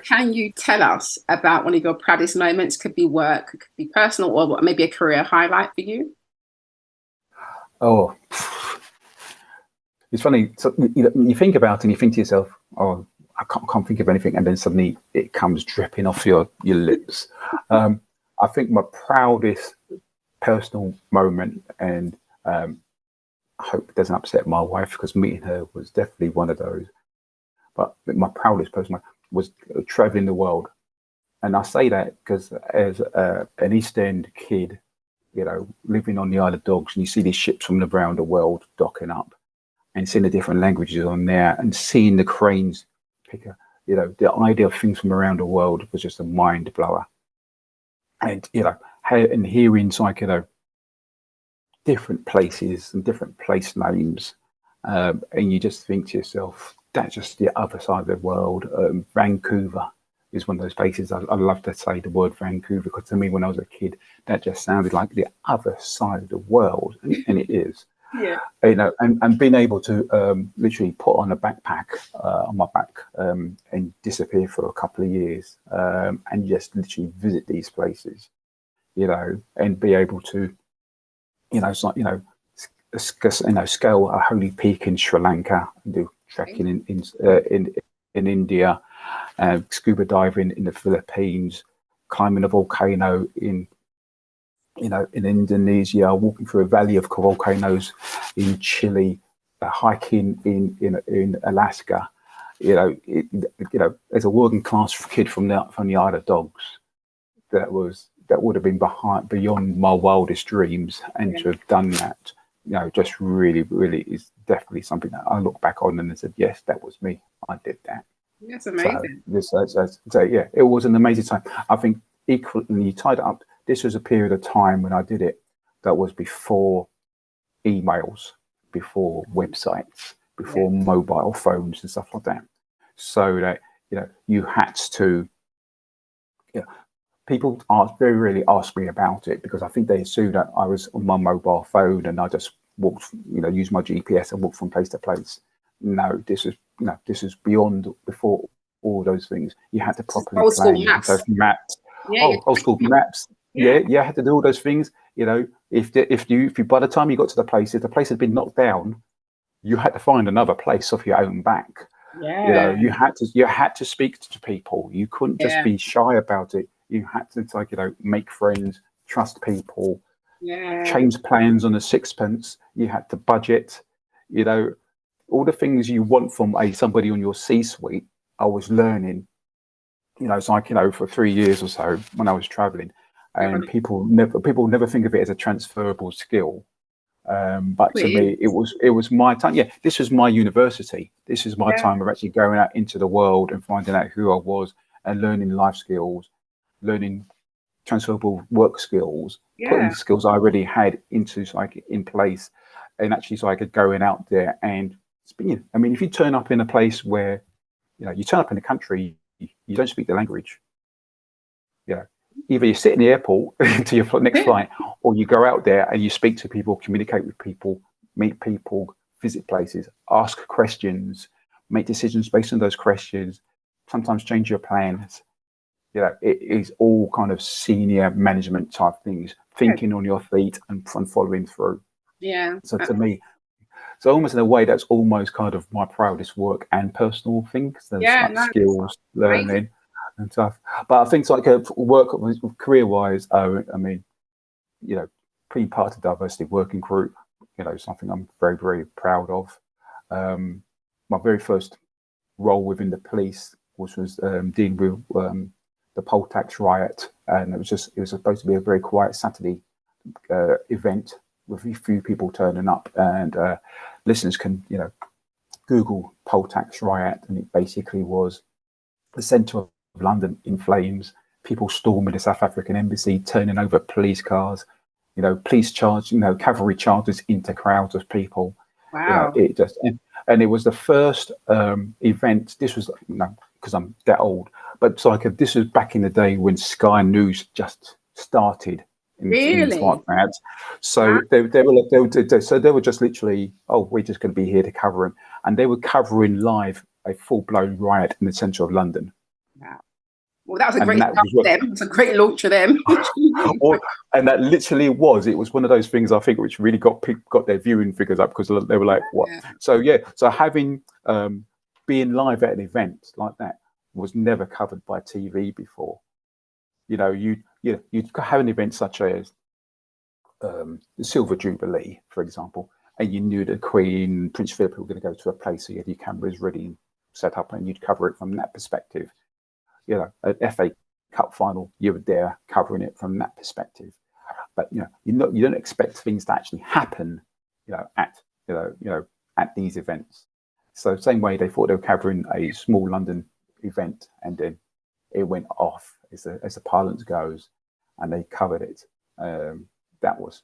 can you tell us about one of your proudest moments? Could be work, could be personal, or maybe a career highlight for you? Oh, it's funny. So, you think about it and you think to yourself, oh, I can't think of anything. And then suddenly it comes dripping off your lips. I think my proudest personal moment, and I hope it doesn't upset my wife, because meeting her was definitely one of those. But my proudest personal was traveling the world. And I say that because as an East End kid, you know, living on the Isle of Dogs, and you see these ships from around the world docking up, and seeing the different languages on there, and seeing the cranes pick up, you know, the idea of things from around the world was just a mind blower. And, you know, and hearing like, you know, different places and different place names, and you just think to yourself, that's just the other side of the world. Vancouver is one of those places I love to say the word Vancouver, because to me, when I was a kid, that just sounded like the other side of the world, and it is. Yeah. You know, and being able to literally put on a backpack on my back and disappear for a couple of years and just literally visit these places, you know, and be able to, you know, it's like, you know, scale a holy peak in Sri Lanka, and do trekking in India, scuba diving in the Philippines, climbing a volcano in, you know, in Indonesia, walking through a valley of volcanoes in Chile, hiking in Alaska. You know, as a working class kid from the Isle of Dogs, that would have been beyond my wildest dreams, and to have done that, you know, just really, really is definitely something that I look back on and I said, yes, that was me. I did that. That's amazing. So yeah, it was an amazing time. I think equally, when you tied it up, this was a period of time when I did it that was before emails, before websites, before mobile phones and stuff like that. So that, you know, you had to, you know, people very rarely ask me about it because I think they assume that I was on my mobile phone and I just walked, use my GPS and walk from place to place. No, this is beyond before all those things. You had to properly plan. You had to have maps. Old school maps. Yeah, I had to do all those things. If you by the time you got to the place, if the place had been knocked down, you had to find another place off your own back. Yeah. You had to speak to people. You couldn't just be shy about it. You had to make friends, trust people, change plans on a sixpence. You had to budget, all the things you want from somebody on your C-suite. I was learning, it's like, for 3 years or so when I was traveling, and people never think of it as a transferable skill. But to me, it was my time. Yeah, this was my university. This is my time of actually going out into the world and finding out who I was and learning life skills, learning transferable work skills, putting the skills I already had into in place, and actually going out there and speaking. I mean, if you turn up in a place where, you turn up in a country, you don't speak the language. Either you sit in the airport to your next flight, or you go out there and you speak to people, communicate with people, meet people, visit places, ask questions, make decisions based on those questions, sometimes change your plans. It is all kind of senior management type things, thinking on your feet and following through. Yeah. So to me, almost in a way, that's almost kind of my proudest work and personal things. There's skills, learning and stuff. But I think work career-wise, I mean, being part of the diversity working group, something I'm very, very proud of. My very first role within the police was dealing with the poll tax riot, and it was supposed to be a very quiet Saturday event with a few people turning up, and listeners can Google poll tax riot, and it basically was the centre of London in flames, people storming the South African embassy, turning over police cars, police charge, cavalry charges into crowds of people. Wow. And it was the first event. This was because I'm that old, but this was back in the day when Sky News just started. Really? Like that. So they were just literally, we're just going to be here to cover it, and they were covering live a full-blown riot in the centre of London. Wow. Well, that was a great start for them. It's a great launch for them. And that literally it was one of those things I think which really got their viewing figures up, because they were like, what? So having being live at an event like that was never covered by TV before. You'd have an event such as the Silver Jubilee, for example, and you knew the Queen, Prince Philip were going to go to a place, so you had your cameras ready and set up, and you'd cover it from that perspective. An FA Cup final, you were there covering it from that perspective. But you don't expect things to actually happen, at these events. So same way they thought they were covering a small London event, and then it went off as the parlance goes, and they covered it. That was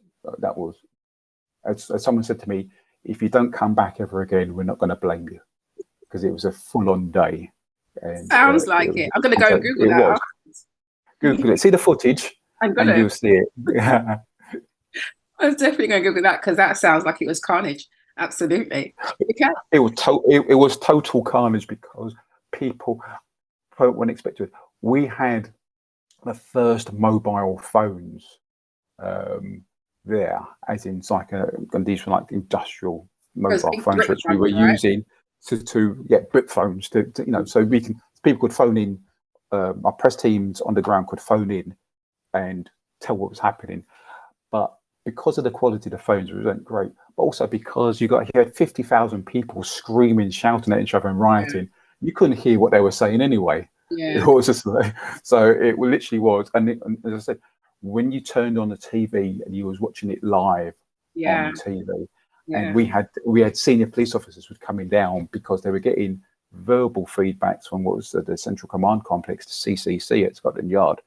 as someone said to me, if you don't come back ever again, we're not going to blame you, because it was a full-on day. And, Sounds like it. I'm going to go and Google that. Google it. See the footage, and you'll see it. I was definitely going to Google that, because that sounds like it was carnage. Absolutely. Okay. It was total carnage, because people weren't expected. We had the first mobile phones there, as in and these were like industrial mobile phones which we were using to get brick phones to so people could phone in. Our press teams on the ground could phone in and tell what was happening. But because of the quality of the phones, it wasn't great. But also because you had 50,000 people screaming, shouting at each other and rioting, you couldn't hear what they were saying anyway. Yeah. It was just so it literally was. And as I said, when you turned on the TV and you was watching it live on TV, and we had senior police officers who were coming down because they were getting verbal feedbacks from what was the Central Command Complex, the CCC at Scotland Yard.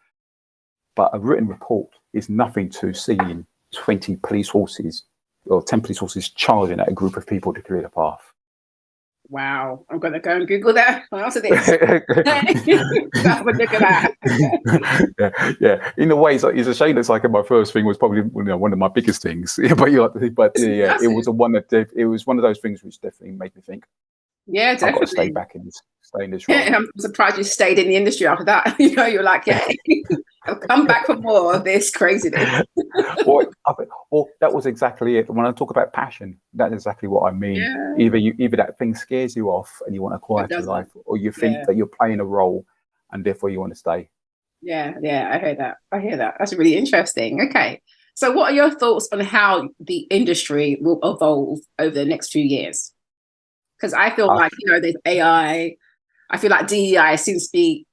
But a written report is nothing to seeing 20 police horses or 10 police horses charging at a group of people to clear the path. Wow, I'm going to go and Google that after this. Have a look at that. yeah. In a way, it's a shame. It's like my first thing was probably one of my biggest things. Yeah, it was it was one of those things which definitely made me think. Yeah, definitely. I've got to stay in this role. Yeah, and I'm surprised you stayed in the industry after that. You're like, yeah, I've come back for more of this craziness. well, that was exactly it. When I talk about passion, that's exactly what I mean. Yeah. Either that thing scares you off and you want a quieter life, or you think that you're playing a role and therefore you want to stay. Yeah, I hear that. That's really interesting. Okay. So what are your thoughts on how the industry will evolve over the next few years? Because I feel like, there's AI. I feel like DEI seems to be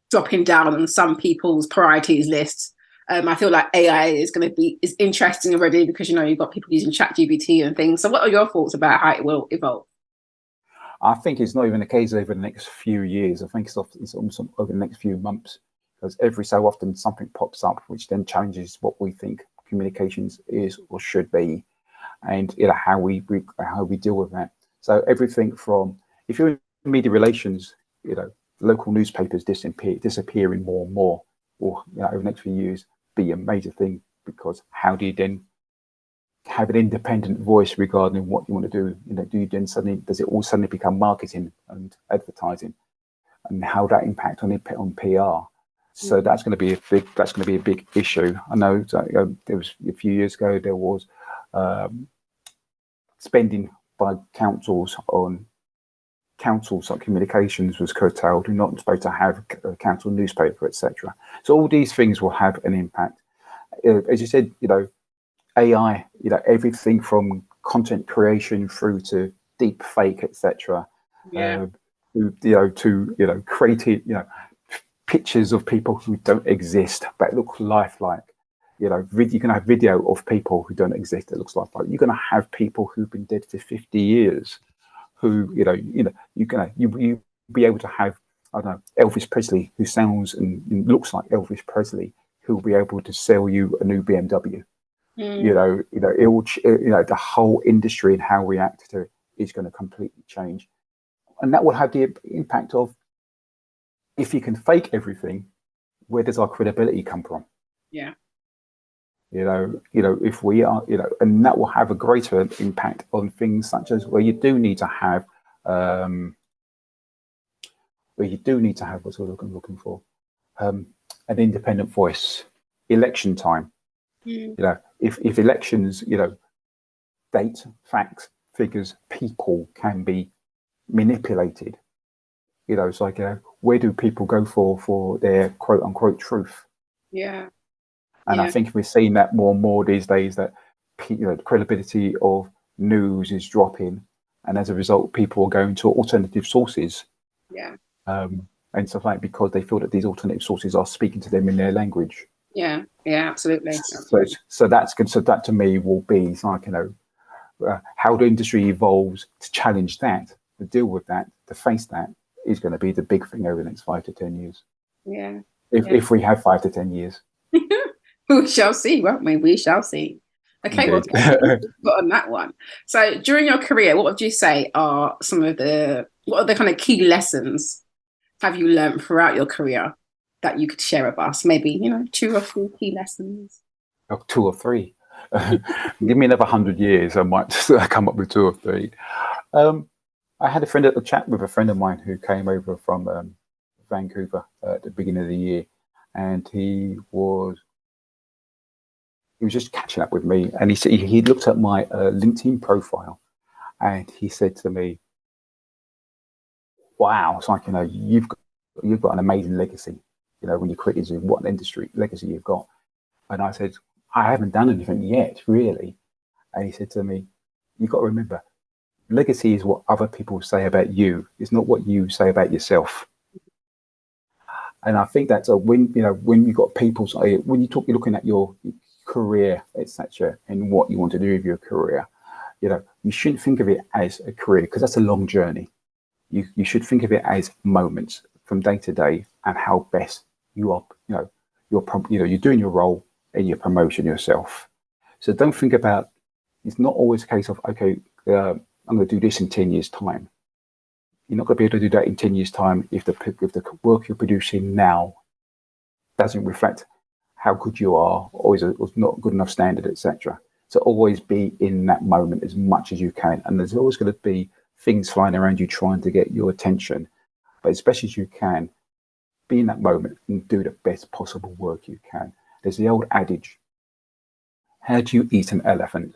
dropping down on some people's priorities lists. I feel like AI is interesting already because, you've got people using ChatGPT and things. So what are your thoughts about how it will evolve? I think it's not even the case over the next few years. I think it's almost over the next few months, because every so often something pops up which then challenges what we think communications is or should be, and how we deal with that. So everything from, if you're in media relations, local newspapers disappearing more and more, or over the next few years, be a major thing, because how do you then have an independent voice regarding what you want to do? Do you then does it all suddenly become marketing and advertising, and how that impact on PR? So that's going to be a big issue. I know there was a few years ago there was spending by councils on communications was curtailed. You're not supposed to have a council newspaper, etc. So all these things will have an impact. As you said, AI, everything from content creation through to deep fake, etc. To creating, pictures of people who don't exist but look lifelike. You can have video of people who don't exist that looks lifelike. You're going to have people who've been dead for 50 years, who you be able to have, I don't know, Elvis Presley, who sounds and looks like Elvis Presley, who will be able to sell you a new BMW. The whole industry and how we react to it is going to completely change, and that will have the impact of, if you can fake everything, where does our credibility come from? Yeah. If we are, and that will have a greater impact on things such as where you do need to have what's what I'm looking for, an independent voice. Election time. If elections, date, facts, figures, people can be manipulated. It's like, where do people go for their quote unquote truth? Yeah. And I think we're seeing that more and more these days, that the credibility of news is dropping, and as a result, people are going to alternative sources. Yeah. And stuff like, because they feel that these alternative sources are speaking to them in their language. Yeah, absolutely. So that to me will be like, how the industry evolves to challenge that, to deal with that, to face that, is going to be the big thing over the next 5 to 10 years. Yeah. If we have 5 to 10 years. We shall see, won't we? We shall see. Okay, well, on that one. So during your career, what would you say are what are the kind of key lessons have you learned throughout your career that you could share with us? Maybe, 2 or 3 key lessons. 2 or 3. Give me another 100 years, I might come up with 2 or 3. I had a chat with a friend of mine who came over from Vancouver at the beginning of the year, and he was just catching up with me, and he looked at my LinkedIn profile, and he said to me, "Wow, it's like, you've got an amazing legacy. When you quit Zoom, what an industry legacy you've got." And I said, "I haven't done anything yet, really." And he said to me, "You've got to remember, legacy is what other people say about you. It's not what you say about yourself." And I think that's when you've got people, when you're looking at your career, etc., and what you want to do with your career, you shouldn't think of it as a career, because that's a long journey. You should think of it as moments from day to day, and how best you are, you're doing your role and you're promoting yourself. So don't think about, it's not always a case of, okay, I'm going to do this in 10 years time. You're not going to be able to do that in 10 years' time if the work you're producing now doesn't reflect how good you are, or is not good enough standard, etc. So always be in that moment as much as you can. And there's always going to be things flying around you trying to get your attention. But as best as you can, be in that moment and do the best possible work you can. There's the old adage, how do you eat an elephant?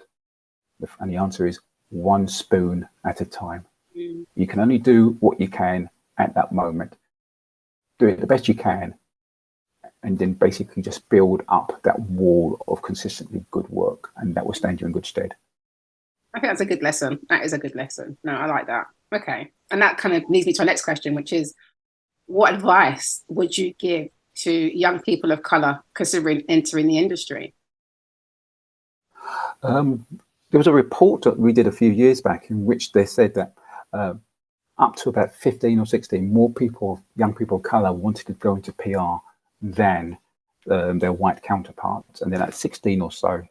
And the answer is one spoon at a time. You can only do what you can at that moment. Do it the best you can, and then basically just build up that wall of consistently good work, and that will stand you in good stead. I think that's a good lesson. That is a good lesson. No, I like that. Okay. And that kind of leads me to our next question, which is, what advice would you give to young people of colour considering entering the industry? There was a report that we did a few years back in which they said that up to about 15 or 16, more people, young people of colour, wanted to go into PR than their white counterparts. And then at 16 or so,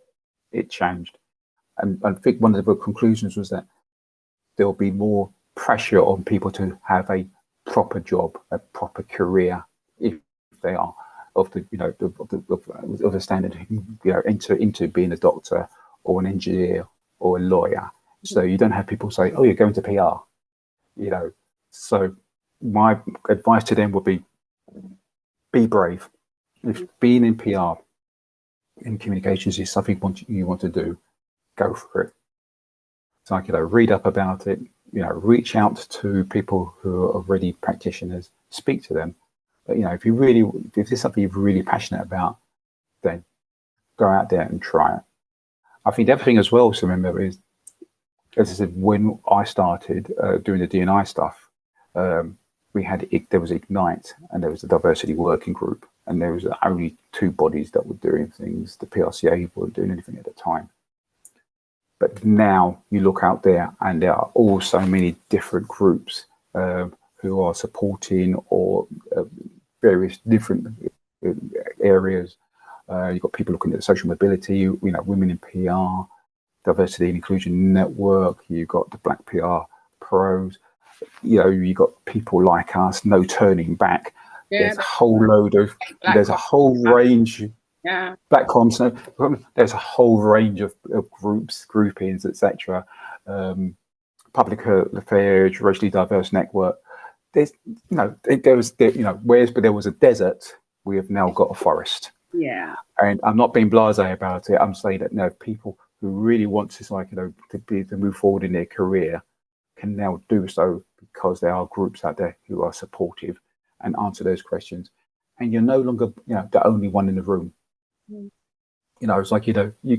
it changed. And I think one of the conclusions was that there will be more pressure on people to have a proper job, a proper career, if they are of the, you know, of the standard, you know, into being a doctor or an engineer or a lawyer. So you don't have people say, "Oh, you're going to PR," you know. So my advice to them would be brave. If being in PR, in communications, is something you want to do, go for it. It's like, you know, read up about it, you know, reach out to people who are already practitioners, speak to them. But, you know, if there's something you're really passionate about, then go out there and try it. I think the other thing as well to remember is, as I said, when I started doing the D&I stuff, there was Ignite and there was a diversity working group, and there was only two bodies that were doing things. The PRCA weren't doing anything at the time. But now you look out there and there are all so many different groups who are supporting or various different areas. You've got people looking at social mobility, you know, women in PR, diversity and inclusion network. You've got the Black PR pros. You know, you've got people like us, no turning back. Yeah, there's a whole range. Yeah, Black comms. There's a whole range of groups, groupings, etc. Public affairs, racially diverse network. There's, you know, there was a desert, we have now got a forest. Yeah. And I'm not being blasé about it. I'm saying that, you know, people who really want to, like, you know, to move forward in their career can now do so because there are groups out there who are supportive and answer those questions. And you're no longer, you know, the only one in the room. You know, it's like, you know, you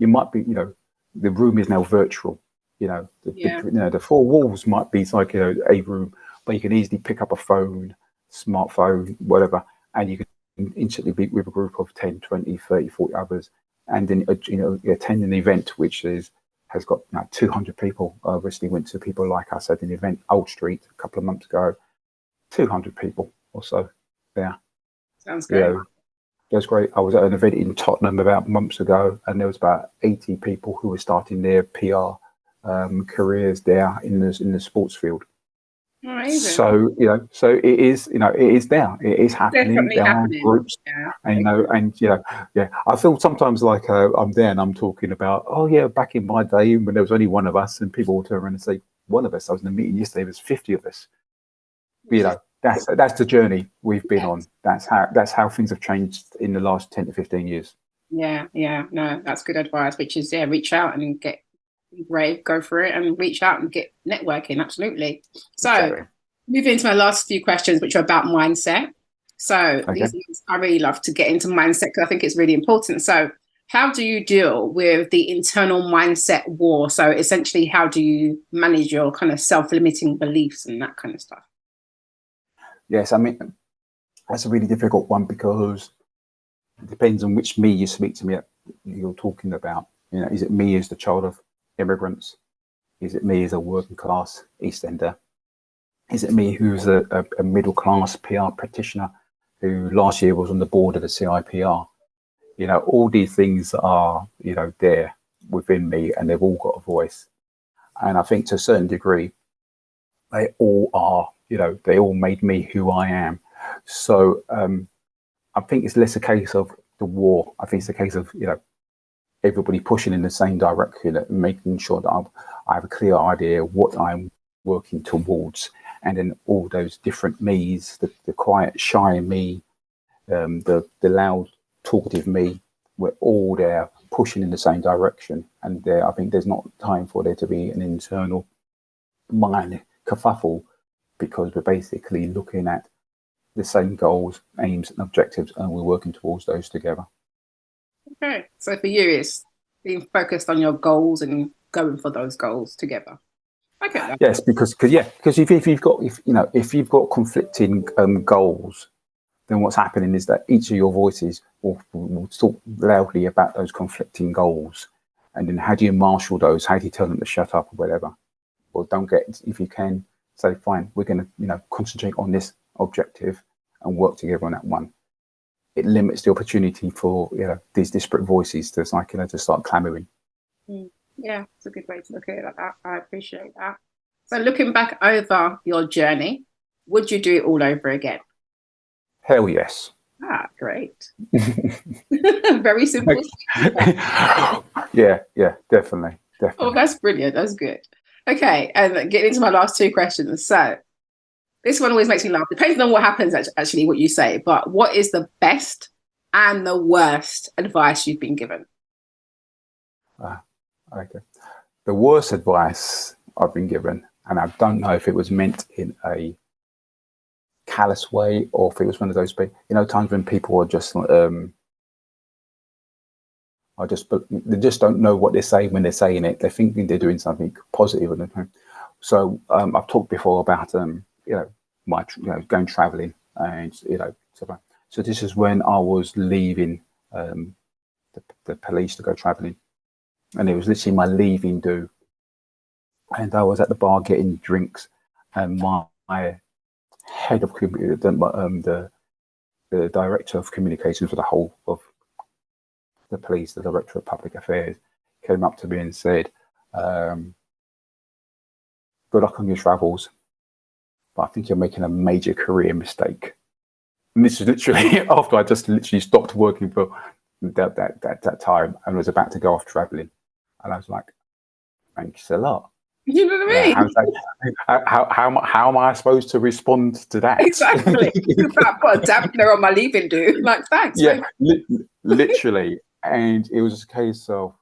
might be, you know, the room is now virtual. You know, the four walls might be like, you know, a room, but you can easily pick up a phone, smartphone, whatever, and you can instantly be with a group of 10, 20, 30, 40 others, and then, you know, attend an event which has got, you know, 200 people. I recently went to people like us at an event, Old Street, a couple of months ago, 200 people or so there. Sounds great. You know, that's great. I was at an event in Tottenham about months ago, and there was about 80 people who were starting their PR careers there in the sports field. Amazing. So, you know, so it is, you know, it is there. It is happening. Definitely there happening. Are groups, yeah. and, you know, and, you know, yeah. I feel sometimes like I'm there and I'm talking about, oh yeah, back in my day when there was only one of us, and people will turn around and say, one of us. I was in a meeting yesterday. There was 50 of us. You know, that's the journey we've been on. That's how things have changed in the last 10 to 15 years. Yeah. No, that's good advice. Which is, reach out and get brave, go for it, and reach out and get networking. Absolutely. So, Exactly. moving into my last few questions, which are about mindset. So, Okay. I really love to get into mindset because I think it's really important. So, how do you deal with the internal mindset war? So, essentially, how do you manage your kind of self-limiting beliefs and that kind of stuff? Yes, I mean, that's a really difficult one because it depends on which me you speak to me. You're talking about, you know, is it me as the child of immigrants? Is it me as a working class East Ender? Is it me who's a middle class PR practitioner who last year was on the board of the CIPR? You know, all these things are, you know, there within me, and they've all got a voice. And I think to a certain degree, they all are, they all made me who I am. So I think it's less a case of the war. I think it's a case of, everybody pushing in the same direction and making sure that I have a clear idea what I'm working towards. And then all those different me's, the quiet, shy me, the loud, talkative me, we're all there pushing in the same direction. And I think there's not time for there to be an internal mind kerfuffle, because we're basically looking at the same goals, aims, and objectives, and we're working towards those together. Okay, so for you, it's being focused on your goals and going for those goals together. Okay. Yes, because if you've got conflicting goals, then what's happening is that each of your voices will talk loudly about those conflicting goals, and then how do you marshal those? How do you tell them to shut up or whatever? Or don't get, if you can, say, fine, we're going to concentrate on this objective and work together on that one. It limits the opportunity for these disparate voices to to start clamoring. Yeah, it's a good way to look at it like that. I appreciate that. So looking back over your journey, would you do it all over again? Hell yes. Ah, great. Very simple. Yeah, definitely. Oh, that's brilliant. That's good. Okay, and getting into my last two questions. So this one always makes me laugh. Depends on what happens, actually, what you say. But what is the best and the worst advice you've been given? Okay. The worst advice I've been given, and I don't know if it was meant in a callous way or if it was one of those times when people are just they just don't know what they're saying when they're saying it. They're thinking they're doing something positive. So I've talked before about my going traveling, and so this is when I was leaving the police to go traveling, and it was literally my leaving do, and I was at the bar getting drinks, and my head of the director of communications for the whole of the police, the director of public affairs, came up to me and said, good luck on your travels, but I think you're making a major career mistake. And this is literally after I just literally stopped working for that time and was about to go off traveling. And I was like, thanks a lot. You know what I mean? How am I supposed to respond to that? Exactly. I've got a dampener on my leaving do. Like, thanks. Yeah, literally. And it was a case of,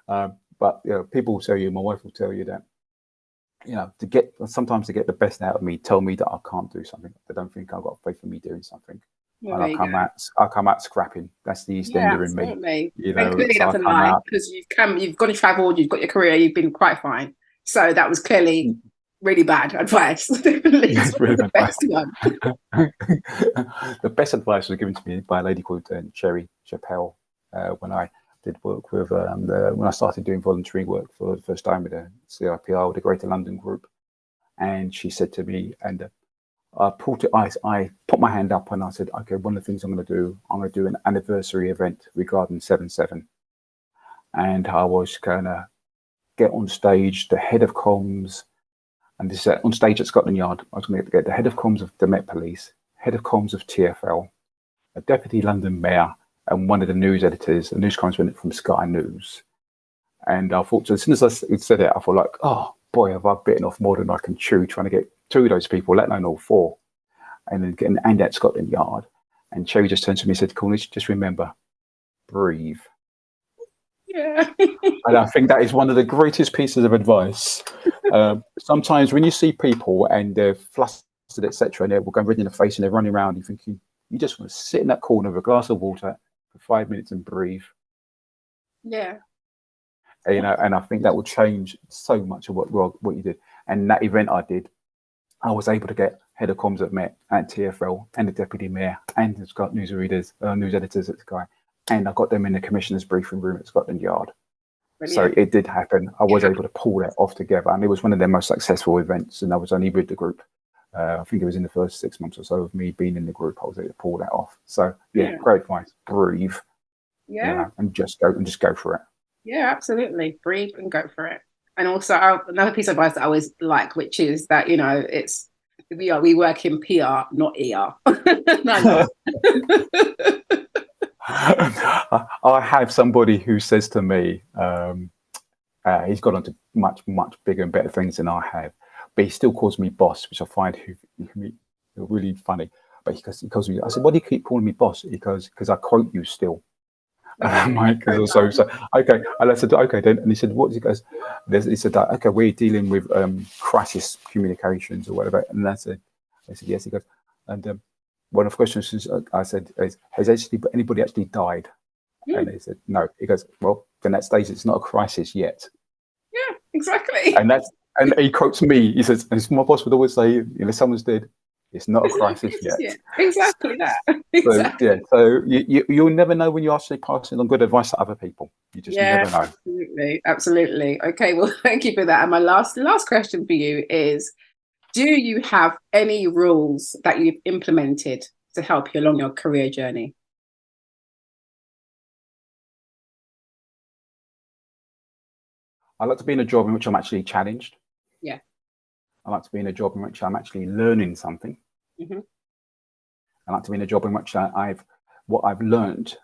wow. But people will tell you, my wife will tell you that, sometimes to get the best out of me, tell me that I can't do something. They don't think I've got faith in me doing something. And I'll come out scrapping. That's the EastEnder in me. And clearly that's a lie, because you've got to travel, you've got your career, you've been quite fine. So that was clearly really bad advice. Definitely. Really the best one. The best advice was given to me by a lady called Cherry Chappelle when I did work with when I started doing voluntary work for the first time with the CIPR, with the Greater London Group. And she said to me, and I put my hand up and I said, okay, one of the things I'm going to do an anniversary event regarding 7/7. And I was going to get on stage, the head of comms, and this on stage at Scotland Yard. I was going to get the head of comms of the Met Police, head of comms of TfL, a deputy London mayor, and one of the news editors, a news correspondent from Sky News. And I thought, as soon as I said it, I thought like, oh boy, have I bitten off more than I can chew trying to get two of those people, let alone all four, and then getting and at Scotland Yard. And Cherry just turned to me and said, Cornelius, just remember, breathe. Yeah. And I think that is one of the greatest pieces of advice. Sometimes when you see people and they're flustered, etc., and they're going red in the face and they're running around, you're thinking, you just want to sit in that corner with a glass of water for 5 minutes and breathe. Yeah. And I think that will change so much of what you did. And that event I did, I was able to get head of comms at Met and TfL and the deputy mayor and the Scott news editors at Sky, and I got them in the commissioner's briefing room at Scotland Yard. Brilliant. So it did happen. I was able to pull that off together, and it was one of their most successful events. And I was only with the group. I think it was in the first 6 months or so of me being in the group, I was able to pull that off. So great advice. Breathe. Yeah. And just go for it. Yeah, absolutely. Breathe and go for it. And also another piece of advice that I always like, which is that, you know, we work in PR, not ER. No. I have somebody who says to me, he's got on to much bigger and better things than I have, but he still calls me boss, which I find really funny. But he calls me, I said, why do you keep calling me boss? Because I quote you still. And I'm like, so okay. And I said, okay then. And he said, what? He goes, he said, okay, we're dealing with crisis communications or whatever. And I said, yes. He goes, and one of the questions I said, has anybody actually died? And he said, no. He goes, well, then that stage it's not a crisis yet. Yeah, exactly. And he quotes me. He says, and my boss would always say, you know, someone's dead. It's not a crisis yet. Yeah, exactly that. Exactly. So, yeah, so you'll never know when you're actually passing on good advice to other people. You just never know. Absolutely. Okay, well, thank you for that. And my last question for you is, do you have any rules that you've implemented to help you along your career journey? I like to be in a job in which I'm actually challenged. Yeah. I like to be in a job in which I'm actually learning something. Mm-hmm. I like to be in a job in which what I've learned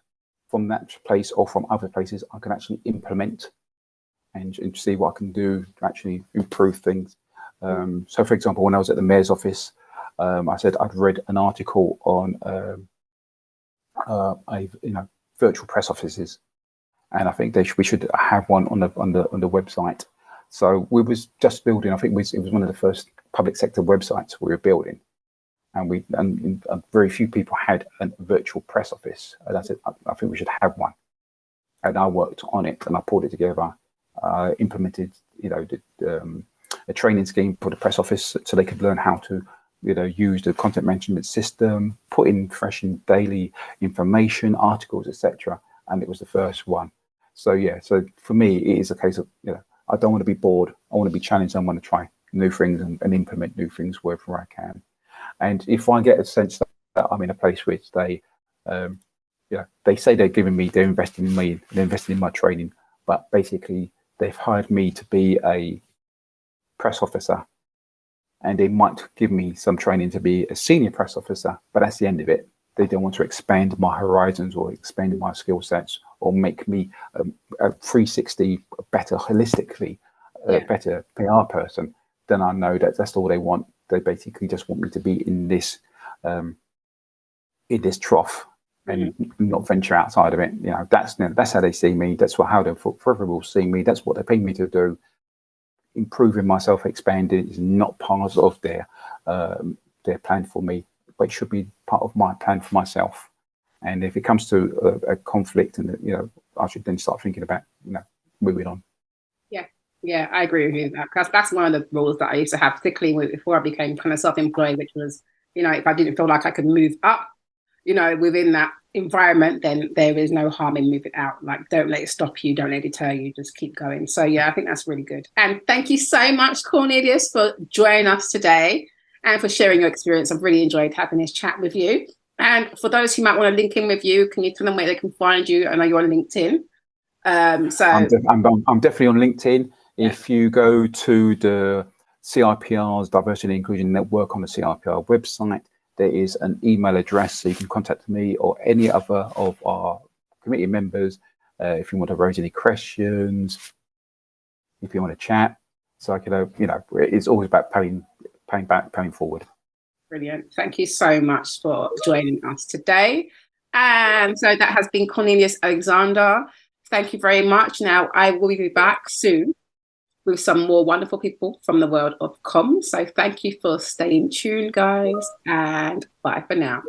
from that place or from other places, I can actually implement and see what I can do to actually improve things. So, for example, when I was at the mayor's office, I said I'd read an article on virtual press offices, and I think we should have one on the website. So we was just building. I think it was one of the first public sector websites we were building. And very few people had a virtual press office. And I said, I think we should have one. And I worked on it and I pulled it together. Implemented, a training scheme for the press office so they could learn how to, use the content management system, put in fresh and daily information, articles, etc. And it was the first one. So yeah, so for me, it is a case of, I don't want to be bored. I want to be challenged. I want to try new things and implement new things wherever I can. And if I get a sense that I'm in a place which they say they're investing in me, they're investing in my training, but basically they've hired me to be a press officer, and they might give me some training to be a senior press officer, but that's the end of it. They don't want to expand my horizons or expand my skill sets or make me a 360 better, holistically, better PR person. Then I know that that's all they want. They basically just want me to be in this trough and not venture outside of it. That's how they see me. That's how they forever will see me. That's what they pay me to do. Improving myself, expanding is not part of their plan for me, but it should be part of my plan for myself. And if it comes to a conflict, and I should then start thinking about moving on. Yeah, I agree with you with that, because that's one of the rules that I used to have, particularly before I became kind of self-employed, which was, if I didn't feel like I could move up, within that environment, then there is no harm in moving out. Like, don't let it stop you, don't let it deter you, just keep going. So yeah, I think that's really good. And thank you so much, Cornelius, for joining us today and for sharing your experience. I've really enjoyed having this chat with you. And for those who might want to link in with you, can you tell them where they can find you? I know you're on LinkedIn. I'm definitely on LinkedIn. If you go to the CIPR's Diversity and Inclusion Network on the CIPR website, there is an email address, so you can contact me or any other of our committee members if you want to raise any questions, if you want to chat. So it's always about paying back, paying forward. Brilliant. Thank you so much for joining us today. And so that has been Cornelius Alexander. Thank you very much. Now I will be back soon with some more wonderful people from the world of comms. So thank you for staying tuned, guys, and bye for now.